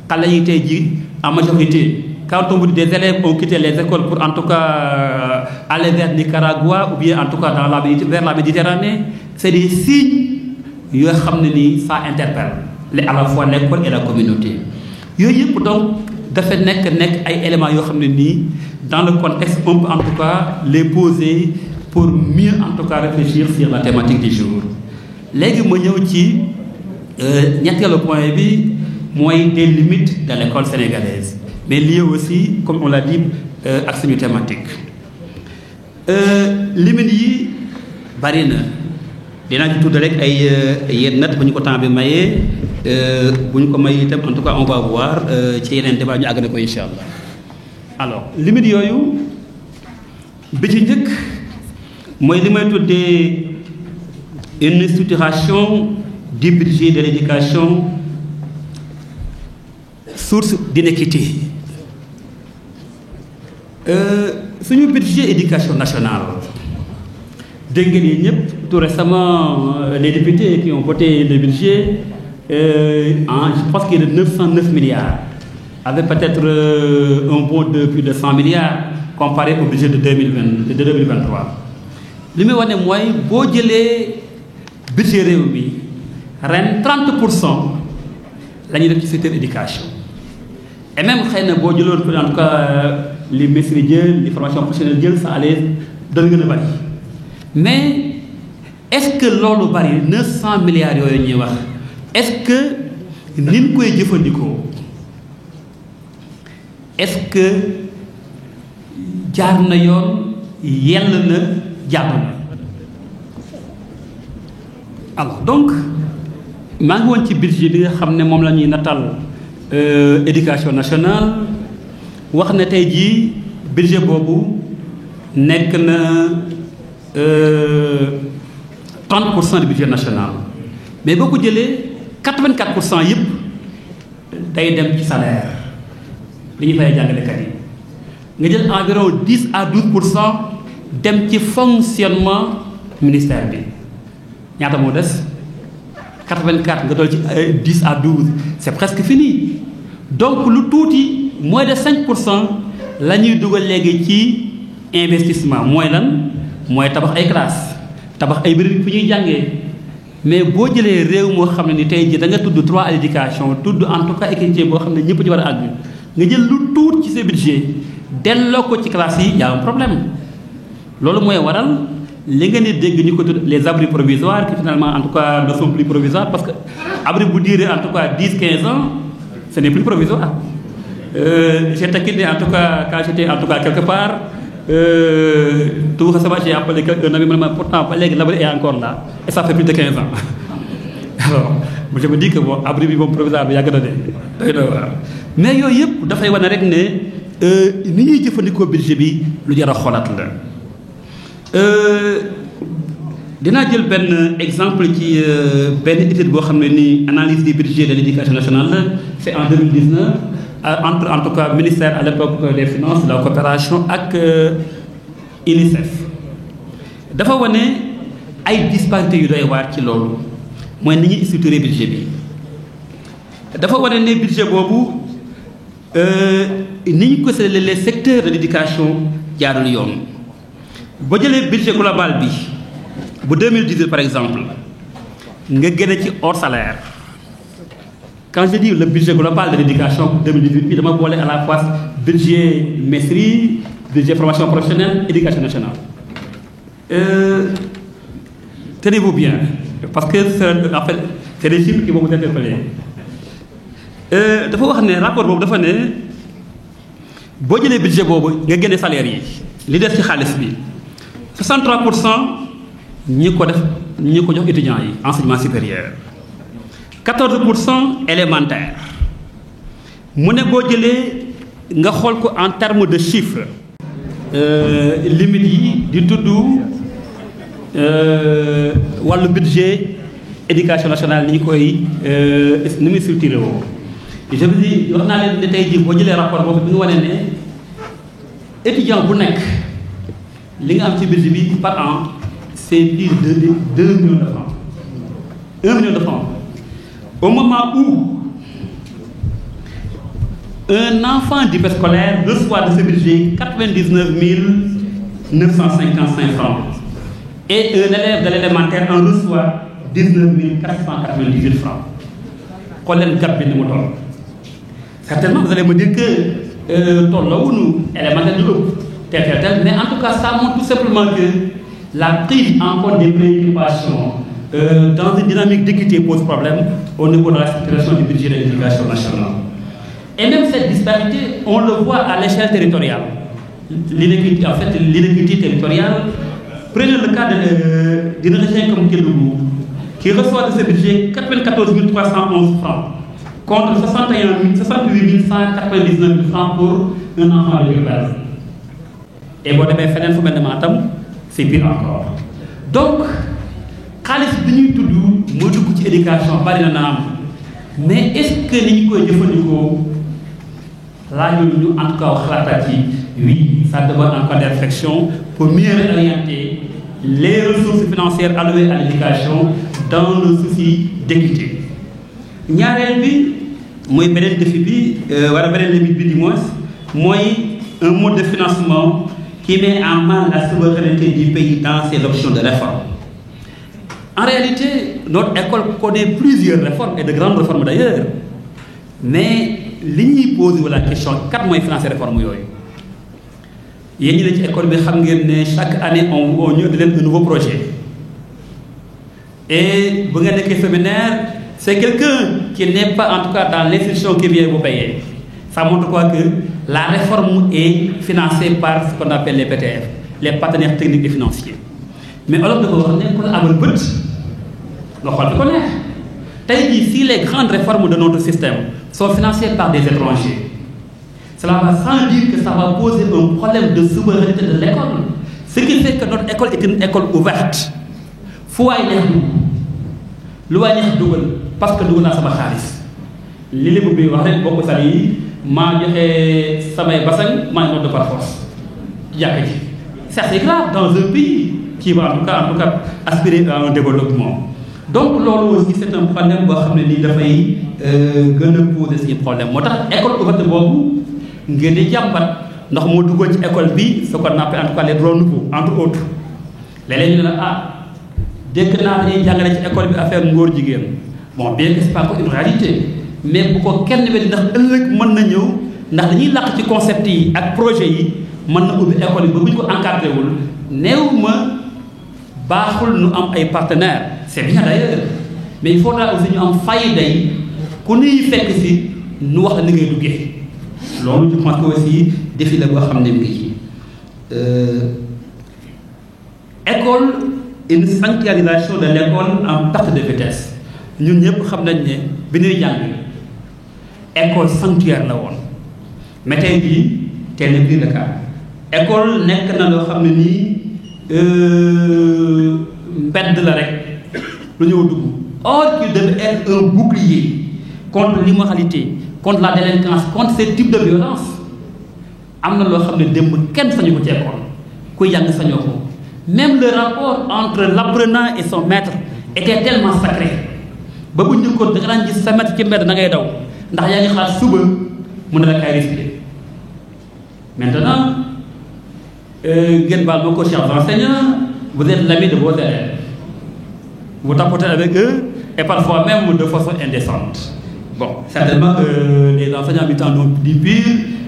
xale yi tey jii en majorité. Quand on vous dit des élèves ont quitté les écoles pour en tout cas aller vers Nicaragua ou bien en tout cas vers la Méditerranée, c'est des signes yoo xam ne nii ça interpelle à la fois l'école et la communauté. yooyu yëpp donc dafa nekk ay éléments yoo xam ne nii dans le contexte on peut en tout cas les poser pour mieux en tout cas réfléchir sur la thématique du jour. léegi ma ñëw ci ñetteelu point bi mooy des limites de l'école sénégalaise. mais lié aussi comme on l'a dit ak suñu thématique limites yi bari na dinaa ci tudd rek ay yenn nat bu ñu ko temps bi mayee bu ñu ko may itam en tout cas on va voir ci yeneen débat ñu àgg na ko incha allah. alors limites yooyu bi ci njëkk mooy li may tuddee une structuration du budget de l'éducation source d'inéquité. Suñu budget éducation nationale dégg ngeen yéen ñëpp tout récemment les députés qui ont voté le budget je pense qu'il est de 909 milliards avec peut-être un bond de plus de 100 milliards comparé au budget de 2023 li muy wane mooy boo jëlee budget réew mi ren 30% la ñuy def ci secteur éducation et même xëy na boo jëloon en tout cas li ministres yi jël li formation professionnelle jël ça allait dana gën a bari mais est-ce que loolu bari 900 milliards yooyu ñuy wax est-ce que ni ñu koy jëfandikoo est-ce que jaar na yoon yell na jàpp na alors donc maa ngi woon ci budget bi nga xam ne moom la ñuy natal éducation nationale wax na tey jii budget boobu nekk na 30% du budget national mais boo ko jëlee 84% yëpp day dem ci salaire li ñu fay jàngalekat yi nga jël environ 10 à 12% dem ci fonctionnement ministère bi ñaata moo des 84 nga dool ci 10 à 12 c'est presque fini donc lu tuuti moins de 5% la ñuy dugal léegi ci investissement mooy lan mooy tabax ay classes tabax ay béréb fi ñuy jàngee mais boo jëlee réew moo xam ne ni tey jii da nga tudd droit à l'éducation tudd en tout cas équité boo xam ne ñëpp ci war a àgg nga jël lu tuut ci sa budget delloo ko ci classe yi y a un problème loolu mooy waral li nga ni dégg ñu ko tudd les abris provisoires qui finalement en tout cas ne sont plus provisoires parce que abri bu duré en tout cas 10-15 ans ce n'est plus provisoire. J'ai taquiné en tout cas quand j'étais en tout cas quelque part tout récemment j'ai appelé quelqu'un ami pourtant ba léegi l'abri est encore là et ça fait plus de 15 ans alors je me dis que bon abri bi moom provisoire bi yàgg na de doy na waar mais yooyu yëpp dafay wane rek ne ni ñuy jëfandikoo budget bi lu jar a xoolaat la. dinaa jël benn exemple ci benn étude boo xam ne ni analyse du budget de l'éducation nationale c'est en 2019 entre en tout cas ministère à l'époque des finances de la coopération ak UNICEF dafa wane ay disparités yu doy waar ci loolu mooy ni ñuy structurer budget bi dafa wane ne budget boobu ni ñu ko séddale les secteurs de l'éducation jaarul yoon boo jëlee budget global bi bu 2018 par exemple nga génne ci hors salaire quand je dis le budget global de l'éducation 2018 bi dama boole à la fois budget maîtrise budget formation professionnelle éducation nationale tenez-vous bien parce que en fait c'est des chiffres qui vont vous interpeller dafa wax ne rapport boobu dafa ne boo jëlee budget boobu nga génne salaire yi li des ci xaalis bi 63% ñi ko def ñi ko jox étudiants yi enseignement supérieur 14% élémentaire mu ne boo jëlee nga xool ko en termes de chiffres limites yi di tudd wàllu budget éducation nationale ni ñu koy ni muy structuré woo je me dis wax naa leen ne tey jii boo jëlee rapport boobu bi nga wane ne étudiant bu nekk li nga am ci budget bi par an c'est plus de 2 millions de francs 1 million de francs au moment où un enfant du préscolaire reçoit de ce budget 99 955 francs et un élève de l'élémentaire en reçoit 19 498 francs xool leen gap bi ni mu toll certainement vous allez me dire que tolloowuñu élémentaire du ëpp tel mais en tout cas ça montre tout simplement que la prise en compte des préoccupations dans une dynamique d'équité pose problème au niveau de la structuration du budget de l'éducation nationale. Et même cette disparité, on le voit à l'échelle territoriale. L'inéquité, en fait, l'inéquité territoriale, prenez le cas d'une région comme Kédougou, qui reçoit de ce budget 94 311 francs, contre 68 199 francs pour un enfant de Diourbel. Et bon, demain, feneen fu mel ne Matam, c'est pire encore. Donc, xaalis bi ñuy tudd moo dugg ci éducation bari na naam mais est-ce que ni ñu koy jëfandikoo laajul ñu en tout cas xalaataat yi oui ça demande encore des réflexions pour mieux orienter les ressources financières allouées à l'éducation dans le souci d'équité. ñaareel bi mooy beneen défi bi wala beneen limite bi du moins mooy un mode de financement qui met en mal la souveraineté du pays dans ses options de réforme. En réalité, notre école connaît plusieurs réformes et de grandes réformes d'ailleurs. Mais li ñuy posé la question kat mooy financer réforme yooyu yéen ñi ne ci école bi xam ngeen ne chaque année on ñëw di leen un nouveau projet. Et bu nga nekkee séminaire c'est quelqu'un qui n'est pas en tout cas dans l'institution qui vient vous payer. Ça montre quoi que la réforme est financée par ce qu'on appelle les PTF, les partenaires techniques et financiers. Mais alors dafa wax ne ku la amal bët nga xool fi ko neex tey jii si les grandes réformes de notre système sont financées par des étrangers cela va sans dire que ça va poser un problème de souveraineté de l'école ce qui fait que notre école est une école ouverte fu waay neex dugg lu waay neex dugal parce que dugal naa sama xaalis li lébu bi wax rek bokk sal yi maa joxe samay basan maa ngi de par force jàkk ji ça c'est grave dans un pays qui va en tout cas aspirer à un développement. Donc loolu aussi c'est un problème boo xam ne nii dafay gën a poser suñu problème moo tax école ouverte boobu ngeen di jàmbat ndax moo duggoon ci école bi ce qu'on appelle en tout cas les droits nouveaux entre autres léeg-léeg ñu ne dégg naa dañuy jàngale ci école bi affaire ngóor jigéen bon bien que c'est pas une réalité mais bu ko kenn weddi ndax ëllëg mën na ñëw ndax dañuy làq ci concept yi ak projet yi mën na ubbi école yi ba bu ñu ko encadré wul néew ma baaxul nu am ay partenaires c'est bien d'ailleurs mais il faudra aussi ñu am fayda yi ku nuy fekk si nu wax la ni ngay duggee loolu je pense que aussi défi la boo xam ne mi ngi ci école une sanctuarisation de l'école en perte de vitesse ñun ñëpp xam nañ ne bi ñuy jàng école sanctuaire la woon mais tey jii tey n'est plus le cas école nekk na loo xam ne nii mbedd la rek lu ñëw dugg or qu'il devait être un bouclier contre l'immoralité contre la délinquance contre ces types de violence am na loo xam ne démb kenn sañu ko ci école kuy jàng sañoo ko même le rapport entre l'apprenant et son maître était tellement sacré ba bu njëkkoon da nga daan gis sa maître ci mbedd da ngay daw ndax yaa ngi xalaat suba mu ne la kay risqué maintenant ngeen baal ma ko chers enseignants vous êtes l'ami de vos élèves vous tapotez avec eux et parfois même de façon indécente bon certainement que les enseignants du temps n'ont dit pire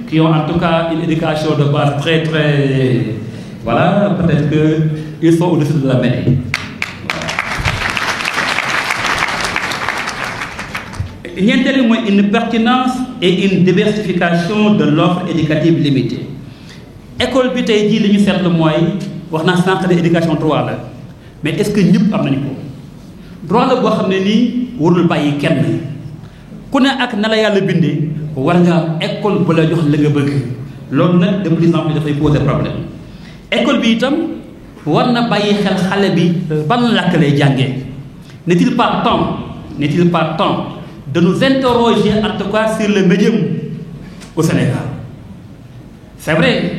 qui ont en tout cas une éducation de base très voilà peut-être que ils sont au-dessus de la mêlée ñeenteelu mooy une pertinence et une diversification de l'offre éducative limitée école bi tey jii li ñu seetlu mooy wax naa sànq de éducation droit la mais est-ce que ñëpp am nañu ko droit la boo xam ne nii warul bàyyi kenn ku ne ak na la yàlla bindee war nga am école bu la jox la nga bëgg loolu nag de plus en plus dafay poser problème école bi itam war na bàyyi xel xale bi ban làkk lay jàngee n'est-il pas temps de nous interroger en tout cas sur le médium au Sénégal c'est vrai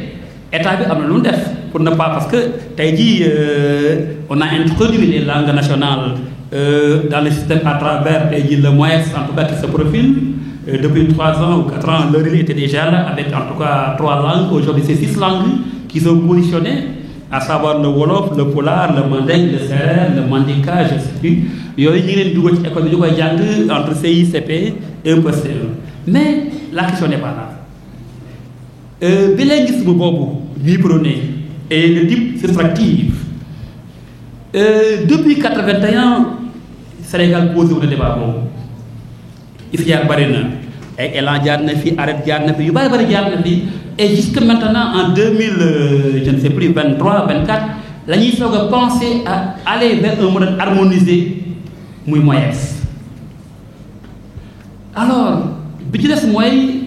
état bi am na lu mu def pour ne pas parce que tey jii on a introduit les langues nationales dans le système à travers tey jii le MOEX en tout cas qui se profile depuis 3 ans ou 4 ans le RIL était déjà là avec en tout cas 3 langues aujourd'hui c'est 6 langues qui sont positionnées à savoir le wolof le pulaar le mandeng le sereer le mandinka je sais plus yooyu ñu ngi leen dugal ci école bi ñu koy jàng entre CICP et un peu CE mais la question n'est pas là bilinguisme boobu ñuy prôné et le type subtractif depuis 81 Sénégal posé wu na débat boobu if jaar bëri na ay élan jaar na fi arrêt jaar na fi yu bëri jaar na fi et jusque maintenant en 2000 je ne sais plus 23 24 la ñuy soog a penser à aller vers un modèle harmonisé muy MOEX alors bi ci des mooy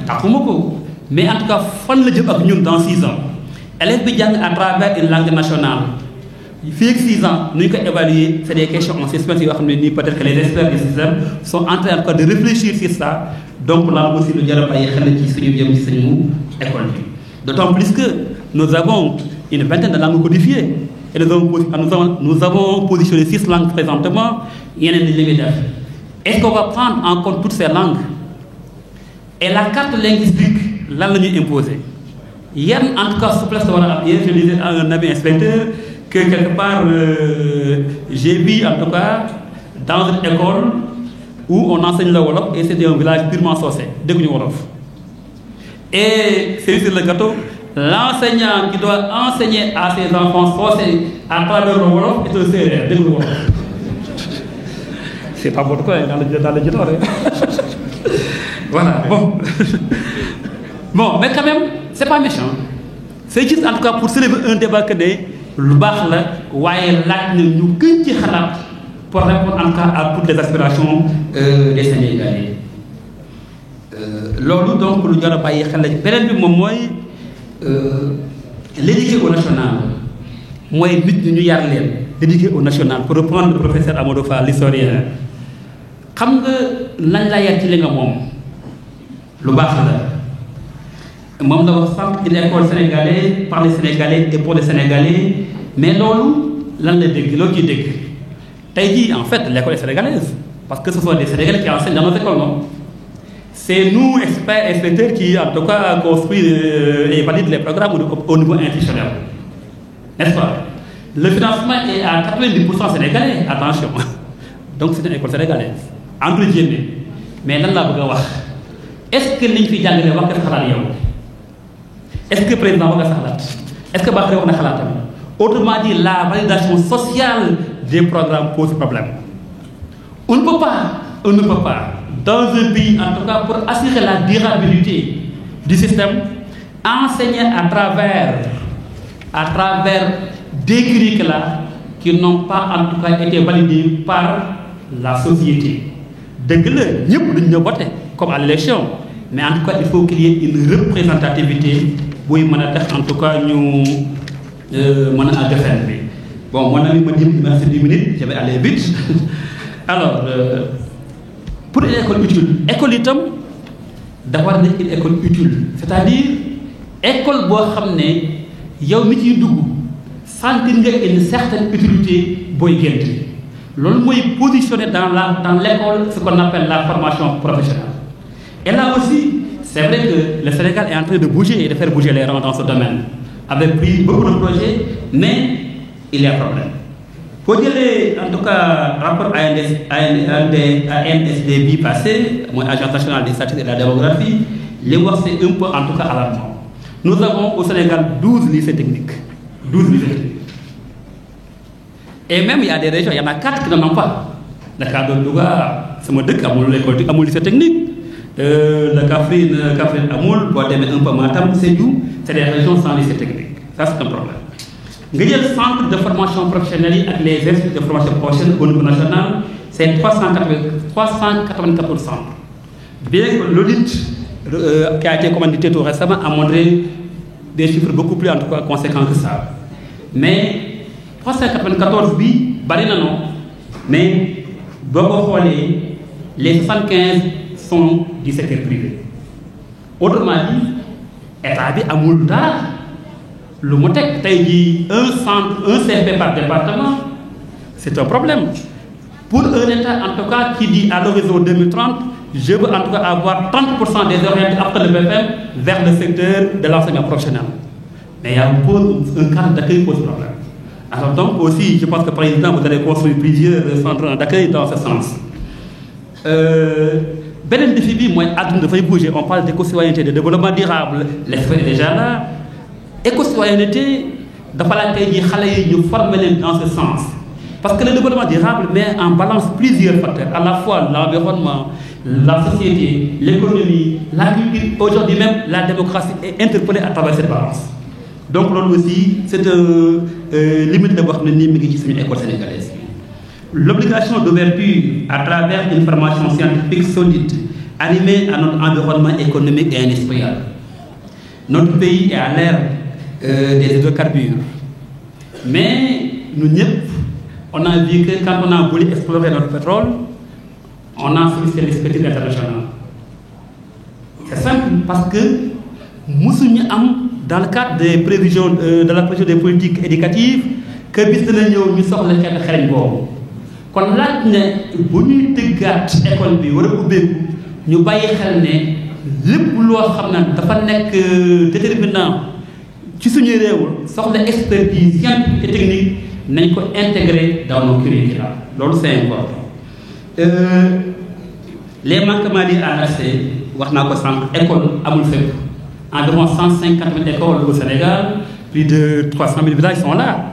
taxuma ko mais en tout cas fan la jëm ak ñun dans 6 ans élève bi jàng à travers une langue nationale fii ak 6 ans nu ñu ko évaluer c'est des questions en suspens yoo xam ne nii peut-être que les experts du système sont en train encore de réfléchir sur ça donc là aussi lu jar a bàyyi xel ci suñu jëm ci suñu école bi d'autant plus que nous avons une vingtaine de langues codifiées et nous avons positionné 6 langues présentement yeneen dañu leen def est-ce qu'on va prendre en compte toutes ces langues et la carte linguistique lan la ñuy imposer yan en tout cas souplesse la war a am hier je disais à un ami inspecteur que quelque part j'ai vu en tout cas dans une école où on enseigne le wolof et c'est un village purement socé dégguñu wolof et c'est sur le gâteau l'enseignant qui doit enseigner à ses enfants socés à travers le wolof est un séeréer dégguñu wolof c'est pas votre coin dans le Djidor voilà bon mais quand même c'est pas méchant c'est juste en tout cas pour soulever un débat que ne lu baax la waaye laaj na ñu gën ci xalaat pour répondre en tout cas à toutes les aspirations des Sénégalais loolu donc lu jar a bàyyi xel la beneen bi moom mooy l'éduquer au national mooy nit ñi ñu yar leen l'éduquer au national pour reprendre le professeur Amadou Fall l'historien xam nga lañ la yar ci li nga moom lu baax la moom la wax sànq ci l'école sénégalaise par les Sénégalais et pour les Sénégalais mais loolu lan la dégg loolu ciy dégg tey jii en fait l'école est sénégalaise parce que ce sont des Sénégalais qui enseignent dans notre école non c'est nous experts inspecteurs qui en tout cas construisent et valident les programmes au niveau institutionnel n'est-ce pas Le financement est à 90% sénégalais, attention. Donc c'est une école sénégalaise, entre guillemets. Mais lan laa bëgg a wax est-ce que liñ fi jàngale wax nga sa xalaat yow est-ce que président wax nga sa xalaat est-ce que Bakary wax na xalaatam autrement dit la validation sociale des programmes pose problème. On ne peut pas dans un pays en tout cas pour assurer la durabilité du système enseigner à travers des curricula qui n'ont pas en tout cas été validés par la société. Dëgg la ñëpp duñ ñëw voter comme à l'élection mais en tout cas il faut qu'il y ait une représentativité buy mën a def en tout cas ñu mën a defend bi bon mon ami ma dim il me reste 10 minutes je vais aller vite alors pour une école utile école itam dafa war a nekk une école utile c'est-à-dire école boo xam ne yow mi ciy dugg sentir nga une certaine utilité booy gént loolu mooy positionner dans l'école ce qu'on appelle la formation professionnelle. Et là aussi c'est vrai que le Sénégal est en train de bouger et de faire bouger les rangs dans ce domaine avec pris beaucoup de projets mais il y a problème. Boo jëlee en tout cas rapport ANSD bi passé mooy agence nationale des statistiques et de la démographie li wax c'est un peu en tout cas alarmant. Nous avons au Sénégal 12 lycées techniques. Et même il y a des régions, il y en a 4 qui n'en ont pas. Le cas de Louga, c'est mon dëkk amul école amul lycée technique. Le Kaffrine amul, boo demee un peu Matam, Sédhiou, c'est des régions sans lycée technique. Ça c'est un problème. Nga jël centre de formation professionnelle yi ak les instituts de formation professionnelle au niveau national, c'est 384 centres. Bien que l'audit qui a été commandité tout récemment a montré des chiffres beaucoup plus en tout cas conséquents que ça. Mais 394 bi bari na non mais boo ko xoolee les 75 sont du secteur privé. Autrement dit état bi amul dara lu mu teg tey jii un CP par département c'est un problème. Pour un état en tout cas qui dit à l'horizon 2030 je veux en tout cas avoir 30% des orientés après le BFM vers le secteur de l'enseignement professionnel. Mais il y a un cadre d'accueil pose problème. Alors donc aussi je pense que par exemple vous allez construire plusieurs centres d'accueil dans ce sens. Beneen défi bi mooy àdduna dafay bouger on parle d'éco-citoyenneté de développement durable l'esprit est déjà là. Éco-citoyenneté dafa la tey jii xale yi ñu former leen dans ce sens parce que le développement durable met en balance plusieurs facteurs à la fois l'environnement, la société, l'économie, la culture. Aujourd'hui même la démocratie est interpellée à travers cette balance. Donc loolu aussi c'est limite la boo xam ne nii mi ngi ci suñu école sénégalaise. L'obligation d'ouverture à travers une formation scientifique solide animée à notre environnement économique et industriel. Notre pays est à l'ère des hydrocarbures. Mais nous ñëpp on a vu que quand on a voulu explorer notre pétrole, on a sollicité l'expertise internationale. C'est simple parce que musuñu am dans le cadre des prévisions de la prévision des politiques éducatives que bis dina ñëw ñu soxla xeetu xereñ boobu. Kon laaj ne bu ñuy tëggaat école bi war a ubbeeku ñu bàyyi xel ne lépp loo xam ne dafa nekk déterminant ci suñu réew soxla expertise scientifique et technique nañ ko intégrer dans nos curricula loolu c'est important. Les manquements liés à l'accès wax naa ko sànq école amul fépp environ 150 000 écoles au Sénégal plus de 300 000 villages sont là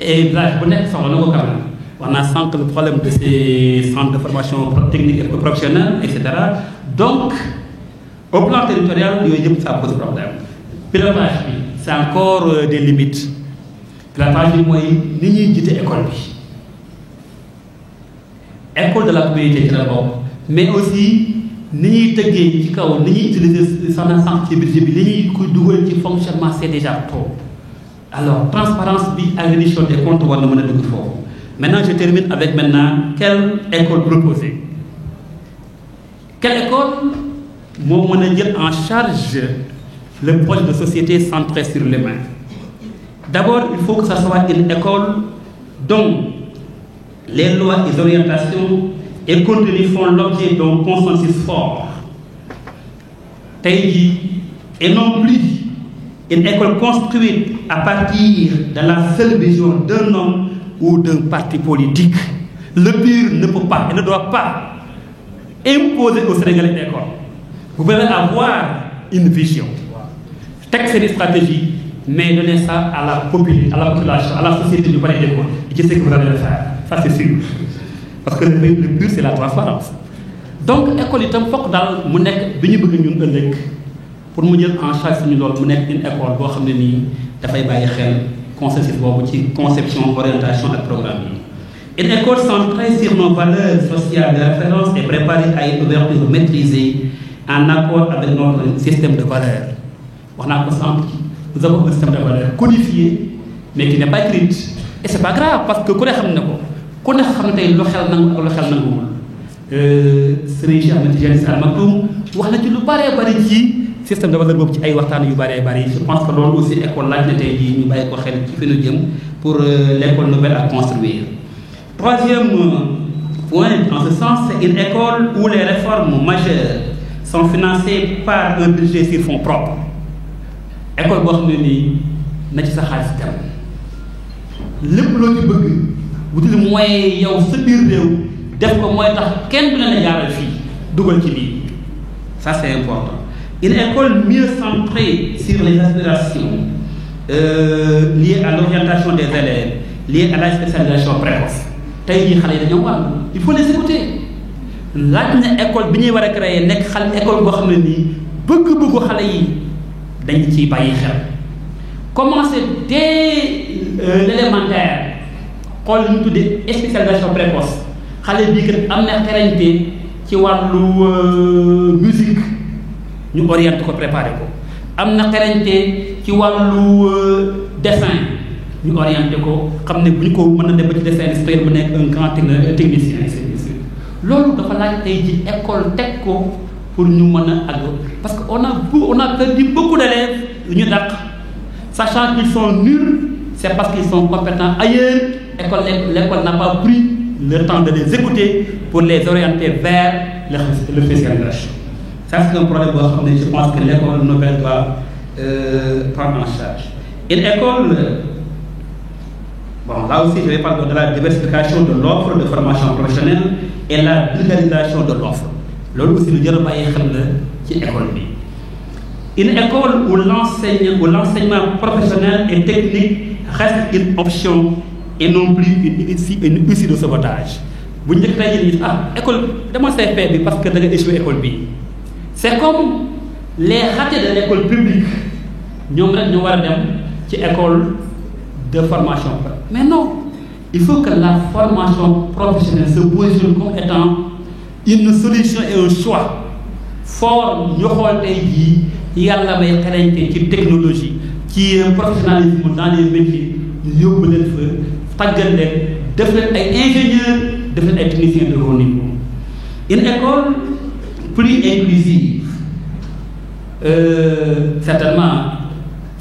et village bu nekk soxla na ko quand même. On a sànq le problème de ces centres de formation technique et professionnelle etc. Donc au plan territorial yooyu yëpp ça pose problème. Pilotage bi c'est encore des limites. Pilotage bi mooy ni ñuy jiite école bi école de la communauté ci la bokk mais aussi ni ñuy tëggee ci kaw ni ñuy utiliser sana sànq ci budget bi li ñuy koy dugal ci fonctionnement c'est déjà trop. Alors transparence bi ak reddition des comptes war na mën a dugg foofu. Maintenant je termine avec quelle école proposer. Quelle école moo mën a jël en charge le projet de société centré sur l'humain. D'abord il faut que ça soit une école dont les lois et orientations et contenus font l'objet d'un consensus fort. Tey jii et non plus une école construite à partir de la seule vision d'un homme ou d'un parti politique. Le pur ne peut pas et ne doit pas imposer aux Sénégalais une école. Vous pouvez avoir une vision, texte et stratégie, mais donner ça à la population, à la société du palais d'école. Et je sais que vous allez le faire, ça c'est sûr. Parce que le pur c'est la transparence. Donc école itam fokk daal mu nekk bi ñu bëgg ñun ëllëg pour mu jël en charge suñu loolu mu nekk une école boo xam ne nii dafay bàyyi xel consensus boobu ci conception orientation ak programme yi. Une école centrée sur nos valeurs sociales de référence est préparée à une ouverture maîtrisée en accord avec notre système de valeurs. wax naa ko sànq nous avons un système de valeurs codifié mais qui n'est pas écrit et c'est pas grave parce que ku ne xam ne ko ku ne xam ne tey lu xel nangu ak lu xel nanguwul. Serigne Cheikh Ahmed Tidiane Sy Al Maktoum wax na ci lu bëree bëri ci système de valeur boobu ci ay waxtaan yu bëree bëri je pense que loolu aussi école laaj na tey jii ñu bàyyi ko xel ci fi ñu jëm pour l'école nouvelle à construire. Troisième point en ce sens, c'est une école où les réformes majeures sont financées par un budget sur fonds propres. École boo xam ne nii na ci sa xaalis dem lépp loo ci bëgg wutul mooy yow sa biir réew def ko mooy tax kenn du la jaaral fii dugal ci lii ça c'est important. Une école mieux centrée sur les aspirations liées à l'orientation des élèves, liées à la spécialisation précoce. tey jii xale yi dañoo wàll il faut les écouter laaj na école bi ñuy war a créer nekk xale école boo xam ne nii bëgg-bëggu xale yi dañ ciy bàyyi xel. Commencer dès l'élémentaire xool lu ñu tuddee spécialisation précoce xale bii kat am na xarañte ci wàllu musique ñu orienté ko préparé ko am na xarañte ci wàllu dessin ñu orienté ko xam ne bu ñu ko mën a dem ba ci dessin industriel bu nekk un grand technicien loolu dafa laaj tey ji école teg ko pour ñu mën a àgg parce que on a perdu beaucoup d'élèves yu ñu dàq sachant qu'ils sont nuls c'est parce qu'ils sont compétents ailleurs l'école n'a pas pris le temps de les écouter pour les orienter vers le spécialisation. Ça c'est un problème boo xam ne je pense que l'école nouvelle doit prendre en charge. Une école bon là aussi je vais parler de la diversification de l'offre de formation professionnelle et la vulgarisation de l'offre loolu aussi lu jar a bàyyi xel la ci école bi. Une école où l'enseignement professionnel et technique reste une option et non plus une issue de sabotage. bu njëkk tey jii école dama CFP bi parce que da nga échoué école bi c'est comme les ratés de l'école publique ñoom rek ñu war a dem ci école de formation mais non il faut que la formation professionnelle se positionne comme étant une solution et un choix fort ñu xool tey jii yàlla may xarañte ci technologie ci professionnalisme dans les métiers ñu yóbbu leen fa tàggat leen def leen ay ingénieurs def leen ay techniciens de haut niveau. Une école plus inclusive certainement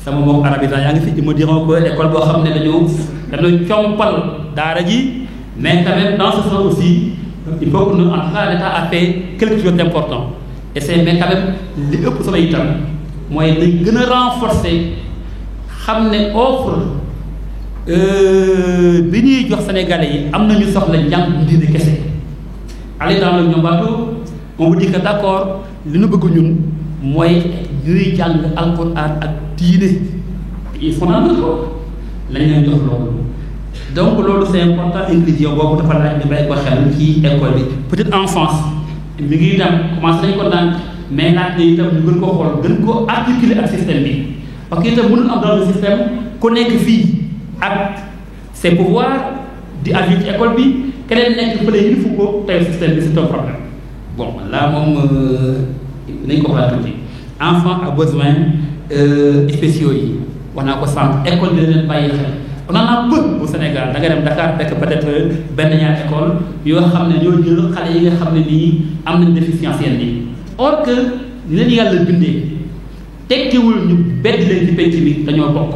sama mbokk arabisant yaa ngi fi me diront que école boo xam ne dañoo compal daara ji mais quand même dans ce sens aussi il faut que nous en tout cas l'État a fait quelque chose d'important et c'est mais quand même li ëpp solo itam mooy dañ gën a renforcer xam ne offre bi ñuy jox Sénégalais yi am nañu soxla njàng diine kese. aller dans le ñombato on vous dit que d'accord li ñu bëgg ñun mooy ñuy jàng alxuraan ak diine il faut naan ko lañ leen jox loolu donc loolu c'est important inclusion boobu dafa laaj ñu bàyyi ko xel ci école bi peut-être enfance mi ngi dem commencé nañ ko daan mais laaj na itam ñu gën ko xool gën ko articuler ak système bi parce que itam mënul am dans le système ku nekk fii ak ses pouvoirs di aju ci école bi keneen nekk fële il faut ko tey système bi c'est un problème bon là moom nañ ko xoolaat tuuti enfant a besoin spéciaux yi wax naa ko sànq école bi leen bàyyi xel on en a peu au Sénégal da nga dem Dakar fekk peut-être benn ñaar école yoo xam ne ñoo jël xale yi nga xam ne nii am nañ déficience yenn yi or que ni leen yàlla bindee tekkiwul ñu bedd leen ci penc bi dañoo bokk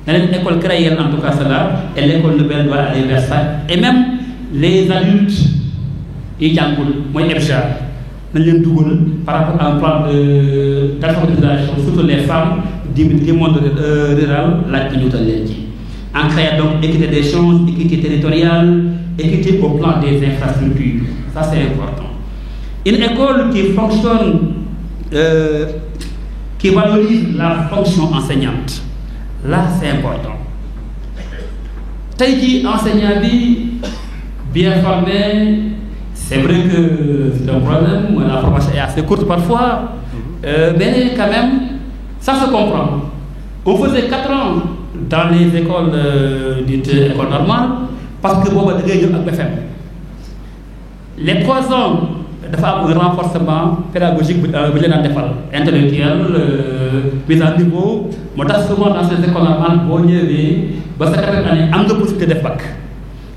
na leen école créée en tout cas cela et l'école nouvelle doit aller vers ça et même les adultes yi jàngul mooy EBJA nañ leen dugal par rapport à un plan d'alphabétisation surtout les femmes du monde rural laaj ñu wutal leen ci en créant donc équité des chances, équité territoriale, équité au plan des infrastructures. Ça c'est important. Une école qui fonctionne, qui valorise la fonction enseignante, là c'est important. Tey jii enseignant bi bien formé, c'est vrai que c'est un problème, la formation est assez courte parfois, mais quand même, ça se comprend. On faisait 4 ans dans les écoles dites écoles normales, parce que booba da ngay ñëw ak BFEM. Les 3 ans dafa am un renforcement pédagogique bu ñu leen defal, intellectuel, mise à niveau. Moo tax souvent dans ces écoles normales boo ñëwee ba sa 4e année am nga possibilité def bac.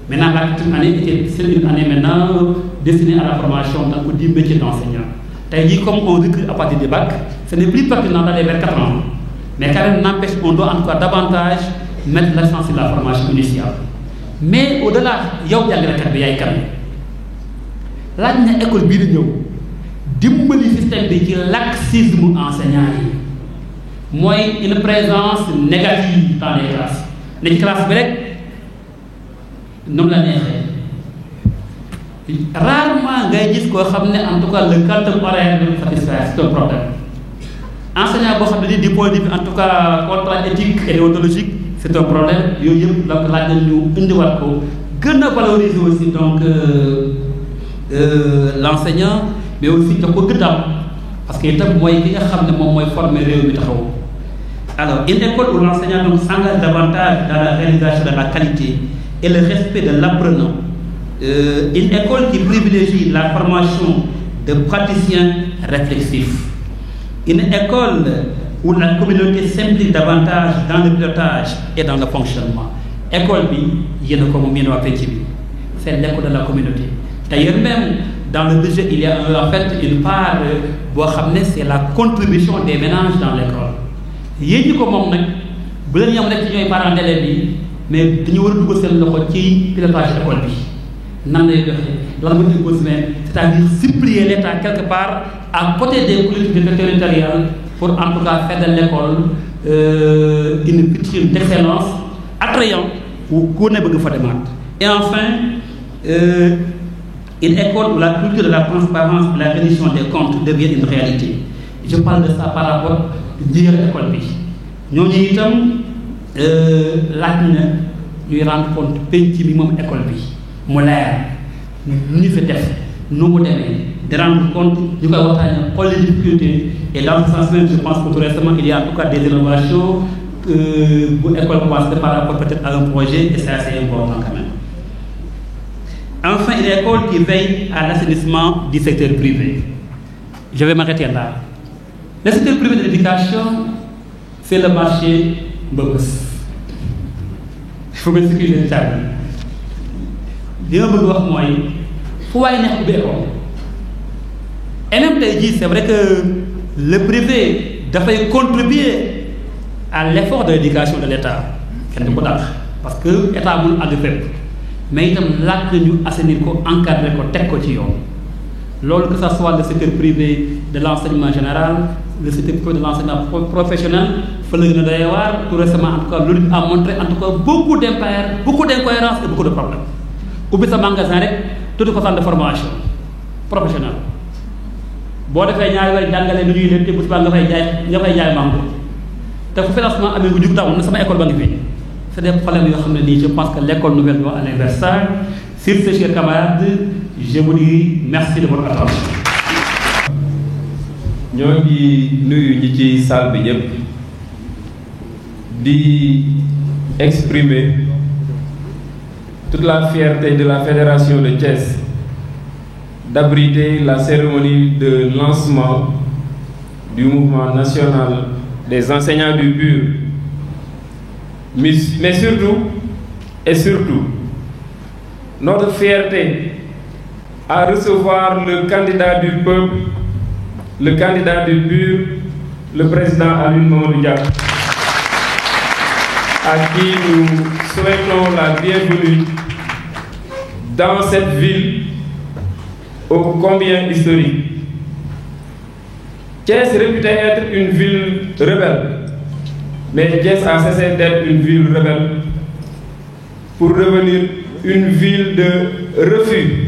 Maintenant la 4e année c'est une année maintenant destinée à la formation donc du métier d'enseignant. Tey jii comme on recrute à partir du bac, ce n'est plus pertinent d'aller vers 4 ans. Mais quand même n'empêche, on doit en tout cas davantage mettre l'accent sur la formation initiale. Mais au-delà, yow jàngalekat bi yaay kan laaj na école bii di ñëw dimbali système bi ci laxisme enseignant yi mooy une présence négative dans les classes ne ci classe bi rek noonu la neexee rarement ngay gis koo xam ne en tout cas le quantum horaire de satisfaire c'est un problème. Enseignant boo xam ne du point de vue en tout cas contrat éthique et déontologique c'est un problème yooyu yëpp donc laaj nañ ñu indiwaat ko gën a valoriser aussi donc l'enseignant mais aussi da ko gëddam parce que itam mooy ki nga xam ne moom mooy former réew mi taxaw. Alors une école où l'enseignant donc s'engage davantage dans la réalisation de la qualité et le respect de l'apprenant, une école qui privilégie la formation de praticiens réflexifs. Une école où la communauté s'implique davantage dans le pilotage et dans le fonctionnement. École bi yéen a ko moom yéen waa penc bi c'est l'école de la communauté. D'ailleurs même dans le budget il y a en fait une part boo xam ne c'est la contribution des ménages dans l'école. Yéen ñi ko moom nag bu leen yam rek ci ñooy parents d'élèves yi mais dañu war a dugal seen loxo ci pilotage école bi nan lay doxee lan mooy besoin c'est-à-dire supplier l'État quelque part à côté des collectivités territoriales pour en tout cas faire de l'école une vitrine d'excellence attrayant où ku ne bëgg fa demaat. Et enfin une école où la culture de la transparence et la reddition des comptes devient une réalité. Je parle de ça par rapport njëriñ école bi ñooñu itam laaj na ñuy rendre compte penc mi moom école bi mu leer ñu fi def nu mu demee de rendre compte ñu koy waxtaanee xool les difficultés et dans ce sens même je pense que tout récemment il y a en tout cas des innovations bu école commencé par rapport peut-être à un projet et c'est assez important quand même. Enfin une école qui veille à l'assainissement du secteur privé. Je vais m'arrêter là. Le secteur privé de l'éducation c'est le marché mbëbës. Il faut m'excuser de ça. li ma bëgg wax mooy fu waay nekk ubbi école et même tey jii c'est vrai que le privé dafay contribuer à l'effort de l'éducation de l'État kenn du ko dàq parce que état mënul àgg fépp mais itam laaj na ñu assainir ko encadrer ko teg ko ci yoon loolu que ça soit le secteur privé de l'enseignement général le secteur privé de l'enseignement professionnel fa la gën a doy waar tout récemment en tout cas loolu a montré en tout cas beaucoup d'incohérences et beaucoup de problèmes ubbi sa magasin rek tudd ko centre de formation professionnelle boo defee ñaari weer jàngale nu ñuy leen te bu subaa nga fay jaay mango te fu financement amee nga jug taw na sama école ba ngi fi c'est des problèmes yoo xam ne nii je pense que l'école nouvelle doit aller vers ça. Sur ce, chers camarades, je vous dis merci de votre attention. ñoo ngi nuyu ñi ci salle bi ñëpp di exprimer toute la fierté de la Fédération de Thiès d'abriter la cérémonie de lancement du mouvement national des enseignants du PUR. Mais surtout, notre fierté à recevoir le candidat du peuple, le candidat du PUR, le président Alioune Mamadou Dia, à qui nous souhaitons la bienvenue dans cette ville ô combien historique. Thiès est réputée être une ville rebelle, Mais Thiès a cessé d'être une ville rebelle pour devenir une ville de refus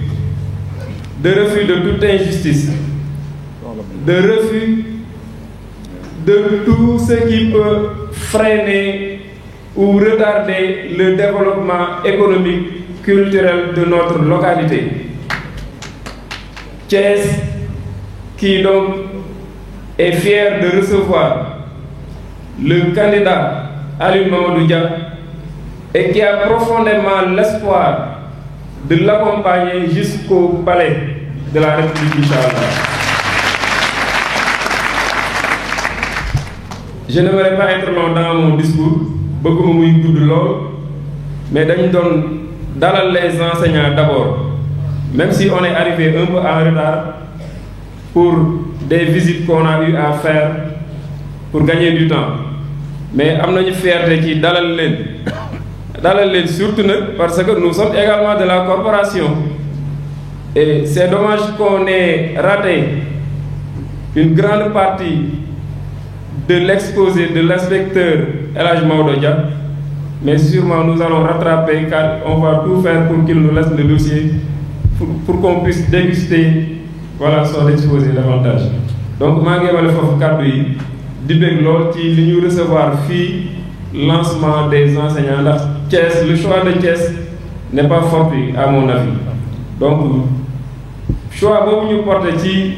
de toute injustice, de refus de tout ce qui peut freiner ou retarder le développement économique, culturel de notre localité. Thiès, qui donc est fier de recevoir le candidat Aliou Mamadou Dia et qui a profondément l'espoir de l'accompagner jusqu'au palais de la République, inchallah. Je n'aimerais pas être long dans mon discours, beaucoup muy gudd lool, mais dañu doon dalal les enseignants d'abord, même si on est arrivé un peu en retard pour des visites qu'on a eu à faire pour gagner du temps. Mais am nañu fierté ci dalal leen surtout nag parce que nous sommes également de la corporation et c'est dommage qu'on ait raté une grande partie de l'exposé de l'inspecteur El Hadj Maodo Dia, mais sûrement nous allons rattraper car on va tout faire pour qu'il nous laisse le dossier pour qu'on puisse déguster son exposé davantage. Donc maa ngi yemale foofu kàddu yi di bëgg lool ci li ñu recevoir fii lancement des enseignants ndax Thiès, le choix de Thiès n'est pas fortuit à mon avis. Donc choix boobu ñu porté ci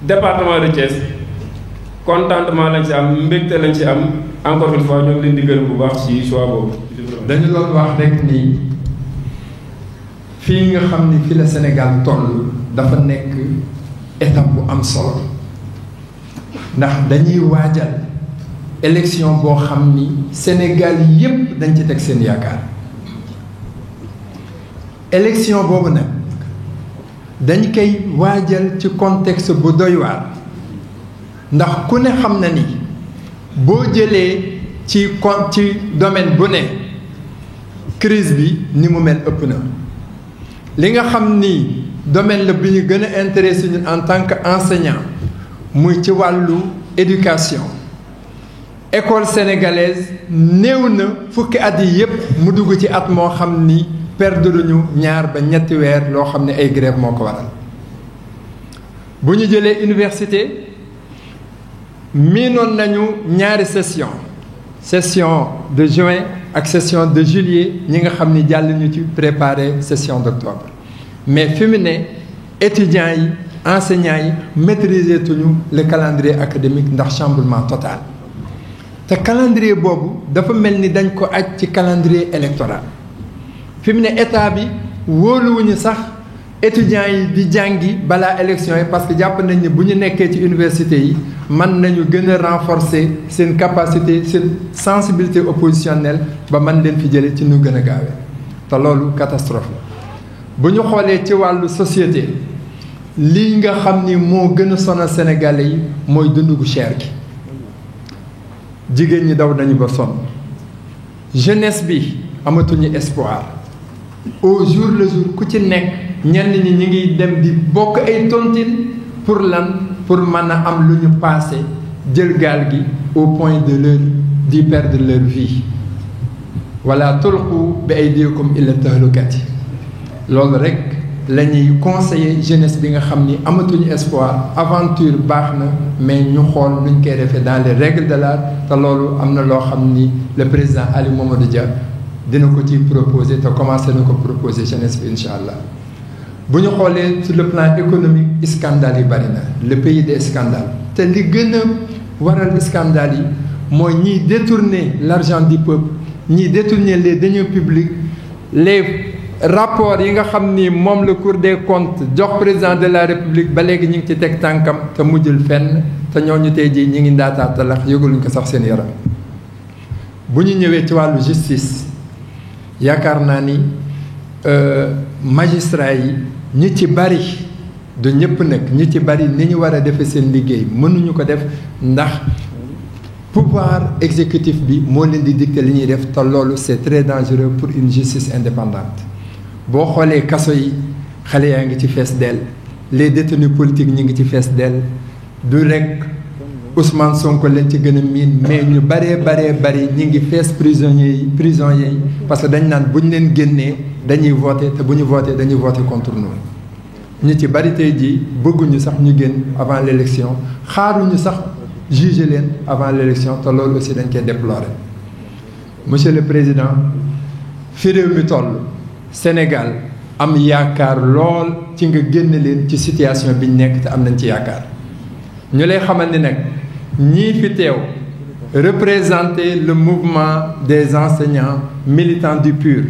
département de Thiès contentement lañ ci am mbégte lañ ci am encore une fois ñoo ngi leen di gërëm bu baax ci choix boobu. dañu doon wax rek ni fii nga xam ni fi la Sénégal toll dafa nekk étape bu am solo ndax dañuy waajal élection boo xam ni Sénégal yépp dañ ci teg seen yaakaar élection boobu nag dañ koy waajal ci contexte bu doy waar ndax ku ne xam na ni boo jëlee ci domaine bu ne crise bi ni mu mel ëpp na li nga xam ni domaine la bi ñu gën a intéressé ñun en tant que enseignant muy ci wàllu éducation école sénégalaise néew na fukki at yi yépp mu dugg ci at moo xam ni perdre ñu 2 ba 3 weer loo xam ne ay grève moo ko waral bu ñu jëlee université miinoon nañu 2 session de juin ak session de juillet ñi nga xam ni jàll ñu ci préparer session d'octobre mais fi mu ne étudiants yi enseignants yi maîtriser tuñu le calendrier académique ndax chamboulement total te calendrier boobu dafa mel ni dañ ko aj ci calendrier électoral fi mu ne état bi wóoluwuñu sax étudiants yi di jàngi balaa élection yi parce que jàpp nañ ne bu ñu nekkee ci université yi mën nañu gën a renforcer seen capacité seen sensibilité oppositionnelle ba mën leen fi jële ci nu gën a gaawee te loolu catastrophe la bu ñu xoolee ci wàllu société lii nga xam ni moo gën a sonal sénégalais yi mooy dundu gu cher gi jigéen ñi daw nañu ba sonn jeunesse bi amatuñu espoir au jour le jour ku ci nekk ñenn ñi ñi ngi dem di bokk ay tontine pour lan pour mën a am lu ñu passé jël gaal gi au point d'y perdre leur vie wala tulqu bi aydikum ila tahlukati loolu rek la ñuy conseiller jeunesse bi nga xam ni amatuñu espoir aventure baax na mais ñu xool nuñ koy defee dans les règles de l'art te loolu am na loo xam ni le président Aliou Mamadou Dia dina ko ci proposer te commencé na ko proposer jeunesse bi incha allah bu ñu xoolee sur le plan économique scandale yi bari na le pays des scandales te li gën a waral scandale yi mooy ñiy détourner l'argent du peuple ñiy détourner les deniers publics les rapport yi nga xam ni moom la Cour des comptes jox président de la République ba léegi ñu ngi ci teg tànkam te mujjul fenn te ñooñu tey jii ñi ngi ndaataatalax yëgaluñ ko sax seen yaram bu ñu ñëwee ci wàllu justice yaakaar naa ni magistrat yi ñi ci bari du ñëpp nag ñi ci bari ni ñu war a defee seen liggéey mënuñu ko def ndax pouvoir exécutif bi moo leen di dicter li ñuy def te loolu c'est très dangereux pour une justice indépendante boo xoolee kaso yi xale yaa ngi ci fees dell les détenus politiques ñi ngi ci fees dell du rek Ousmane Sonko lañ ci gën a miin mais ñu bari ñi ngi fees prisonniers yi parce que dañ naan bu ñu leen génnee dañuy voter te bu ñu voter dañuy voter contre nous ñu ci bari tey jii bëgguñu sax ñu génn avant l'élection xaaruñu sax juger leen avant l'élection te loolu aussi dañ koy déplorer. Monsieur le Président fi réew mi toll Sénégal am yaakaar lool ci nga génn leen ci situation bi ñu nekk te am nañ ci yaakaar ñu lay xamal ni nag ñii fi teew représenter le mouvement des enseignants militants du PUR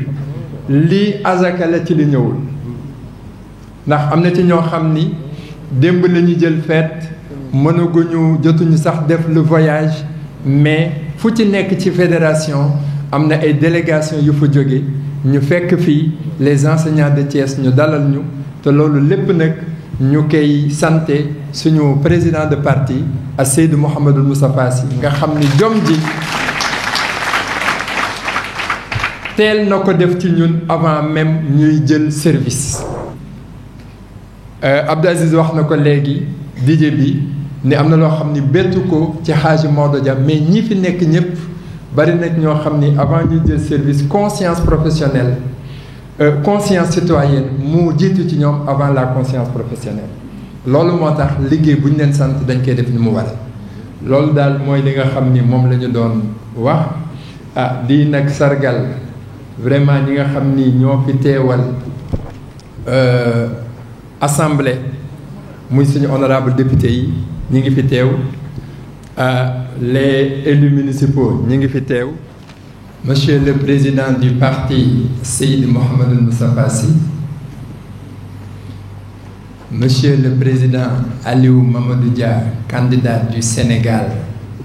lii azaka la ci li ñëwul ndax am na ci ñoo xam ni démb la ñu jël fête mënaguñu jotuñu sax def le voyage mais fu ci nekk ci fédération am na ay délégation yu fa jóge ñu fekk fii les enseignants de Thiès ñu dalal ñu te loolu lépp nag ñu koy santé suñu président de parti ak Seydou Mouhamadou Moustapha Sy nga xam ni jom ji teel na ko def ci ñun avant même ñuy jël service Abdou Aziz wax na ko léegi DJ bi ni am na loo xam ni bettu ko ci Hadji Maodo Dia mais ñi fi nekk ñëpp bari nag ñoo xam ni avant ñuy jël service conscience professionnelle conscience citoyenne mu jiitu ci ñoom avant la conscience professionnelle loolu moo tax liggéey bu ñu leen sant dañ koy def ni mu war loolu daal mooy li nga xam ni moom la ñu doon wax di nag sargal vraiment ñi nga xam ni ñoo fi teewal assemblée muy suñu honorable député yi ñi ngi fi teew les élus municipaux ñi ngi fi teew Monsieur le Président du parti Seydou Mouhamadou Moustapha Sy, Monsieur le Président Aliou Mamadou Dia, candidat du Sénégal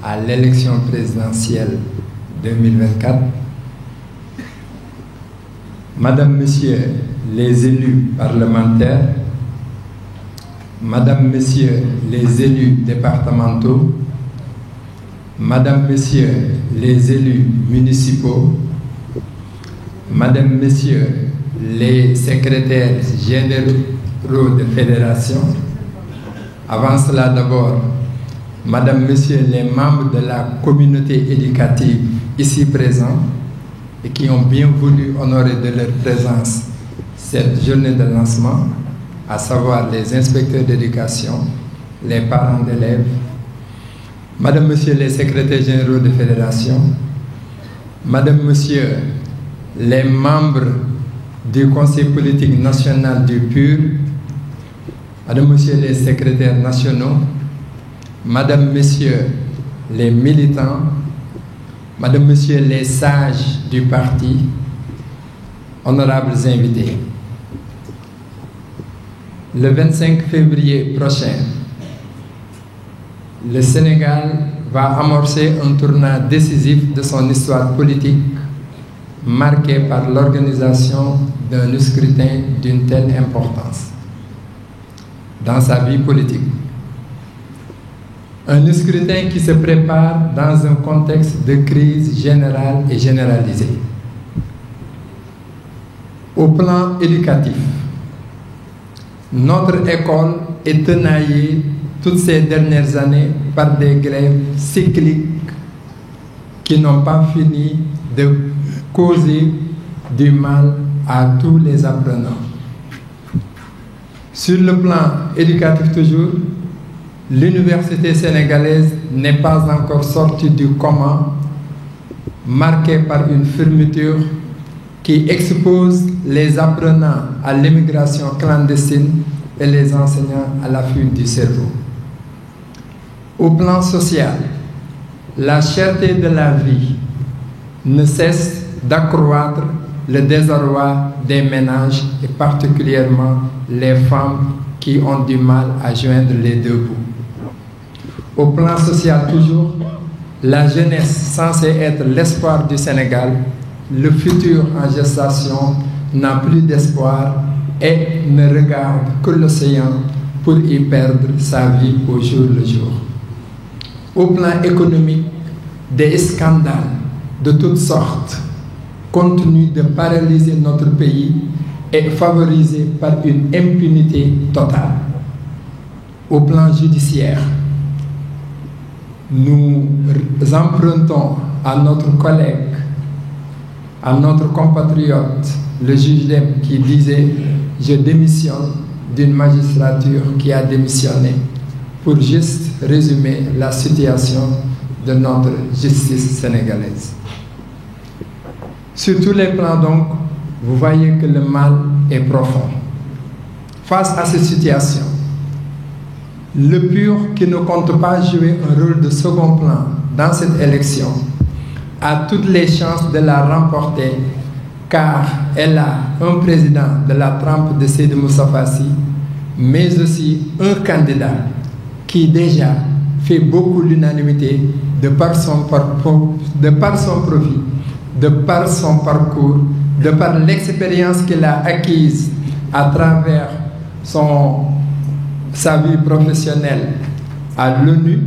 à l'élection présidentielle 2024, Madame, Messieurs les élus parlementaires, Madame, Messieurs les élus départementaux, Madame, Messieurs les élus municipaux, Madame, Messieurs les secrétaires généraux de fédération, avant cela d'abord, Madame, Messieurs les membres de la communauté éducative ici présents et qui ont bien voulu honorer de leur présence cette journée de lancement, à savoir les inspecteurs d'éducation, les parents d'élèves, Madame, Monsieur les secrétaires généraux de fédération, Madame, Monsieur les membres du Conseil politique national du PUR, Madame, Monsieur les secrétaires nationaux, Madame, Messieurs les militants, Madame, Messieurs les sages du parti, honorables invités. Le 25 février prochain, le Sénégal va amorcer un tournant décisif de son histoire politique, marqué par l'organisation d'un scrutin d'une telle importance dans sa vie politique. Un scrutin qui se prépare dans un contexte de crise générale et généralisée. Au plan éducatif, notre école est tenaillée toutes ces dernières années par des grèves cycliques qui n'ont pas fini de causer du mal à tous les apprenants. Sur le plan éducatif toujours, l'université sénégalaise n'est pas encore sortie du coma, marquée par une fermeture qui expose les apprenants à l'immigration clandestine et les enseignants à la fuite du cerveau. Au plan social, la cherté de la vie ne cesse d'accroître le désarroi des ménages et particulièrement les femmes qui ont du mal à joindre les deux bouts. Au plan social toujours, la jeunesse censée être l'espoir du Sénégal, le futur en gestation n'a plus d'espoir et ne regarde que l'océan pour y perdre sa vie au jour le jour. Au plan économique, des scandales de toutes sortes continuent de paralyser notre pays et favorisés par une impunité totale. Au plan judiciaire, nous empruntons à notre collègue, à notre compatriote, le juge Dème, qui disait « Je démissionne d'une magistrature qui a démissionné », pour juste résumer la situation de notre justice sénégalaise. Sur tous les plans donc, vous voyez que le mal est profond. Face à cette situation, le PUR, qui ne compte pas jouer un rôle de second plan dans cette élection, a toutes les chances de la remporter, car elle a un président de la trempe de Seydou Moustapha Sy, mais aussi un candidat qui déjà fait beaucoup l'unanimité de par son profit, de par son parcours, de par l'expérience qu'il a acquise à travers sa vie professionnelle à l'ONU,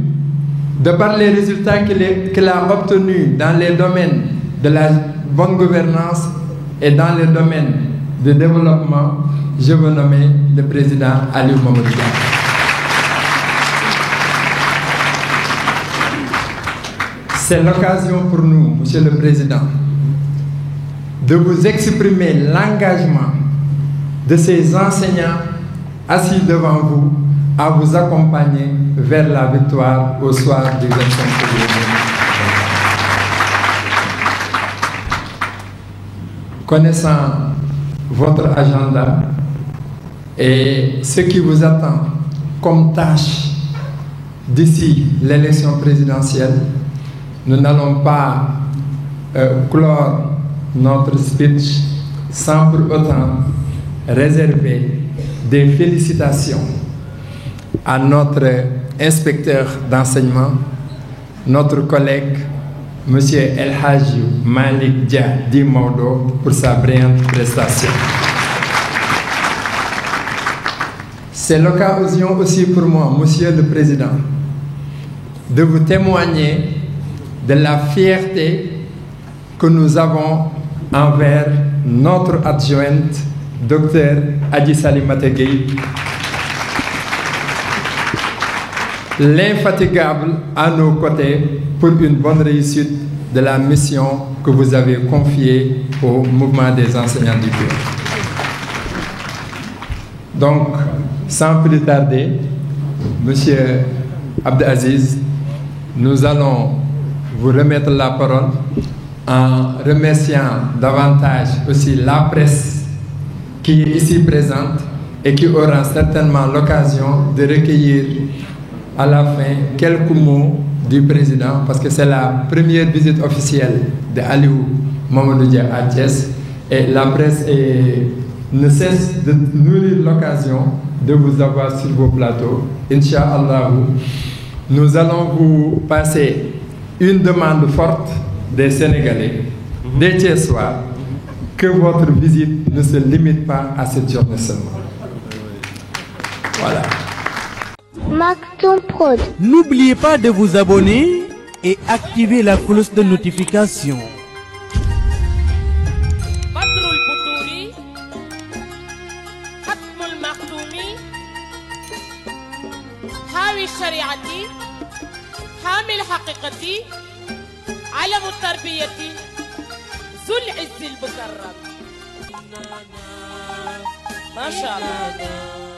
de par les résultats qu'il a obtenus dans les domaines de la bonne gouvernance et dans les domaines de développement, je veux nommer le président Aliou Mamadou Dia. C'est l'occasion pour nous, Monsieur le Président, de vous exprimer l'engagement de ces enseignants assis devant vous à vous accompagner vers la victoire au soir du 25 février. Connaissant votre agenda et ce qui vous attend comme tâche d'ici l'élection présidentielle, nous n'allons pas clore notre speech sans pour autant réserver des félicitations à notre inspecteur d'enseignement, notre collègue, M. El Hadji Malik Dia Di Maodo, pour sa brillante prestation. C'est l'occasion aussi pour moi, Monsieur le Président, de vous témoigner de la fierté que nous avons envers notre adjointe, Dr Adji Salimata Gueye, l'infatigable à nos côtés pour une bonne réussite de la mission que vous avez confiée au mouvement des enseignants du PUR. Donc, sans plus tarder, Monsieur Abdelaziz, nous allons vous remettre la parole en remerciant davantage aussi la presse qui est ici présente et qui aura certainement l'occasion de recueillir à la fin quelques mots du président, parce que c'est la première visite officielle de Aliou Mamadou Dia à Thiès, et la presse ne cesse de nourrir l'occasion de vous avoir sur vos plateaux. Inch'Allah, nous allons vous passer une demande forte des Sénégalais, des Thiessois, que votre visite ne se limite pas à cette journée seulement. Voilà. Maktoum Prod. N'oubliez pas de vous abonner et activer la cloche de notification. Badrul Boutouri, Khatmul Maktoumi, Hawi Shariati, Hamil Haqiqati, Alam Tarbiyati, Zul Izz al-Mukarram. MashaAllah.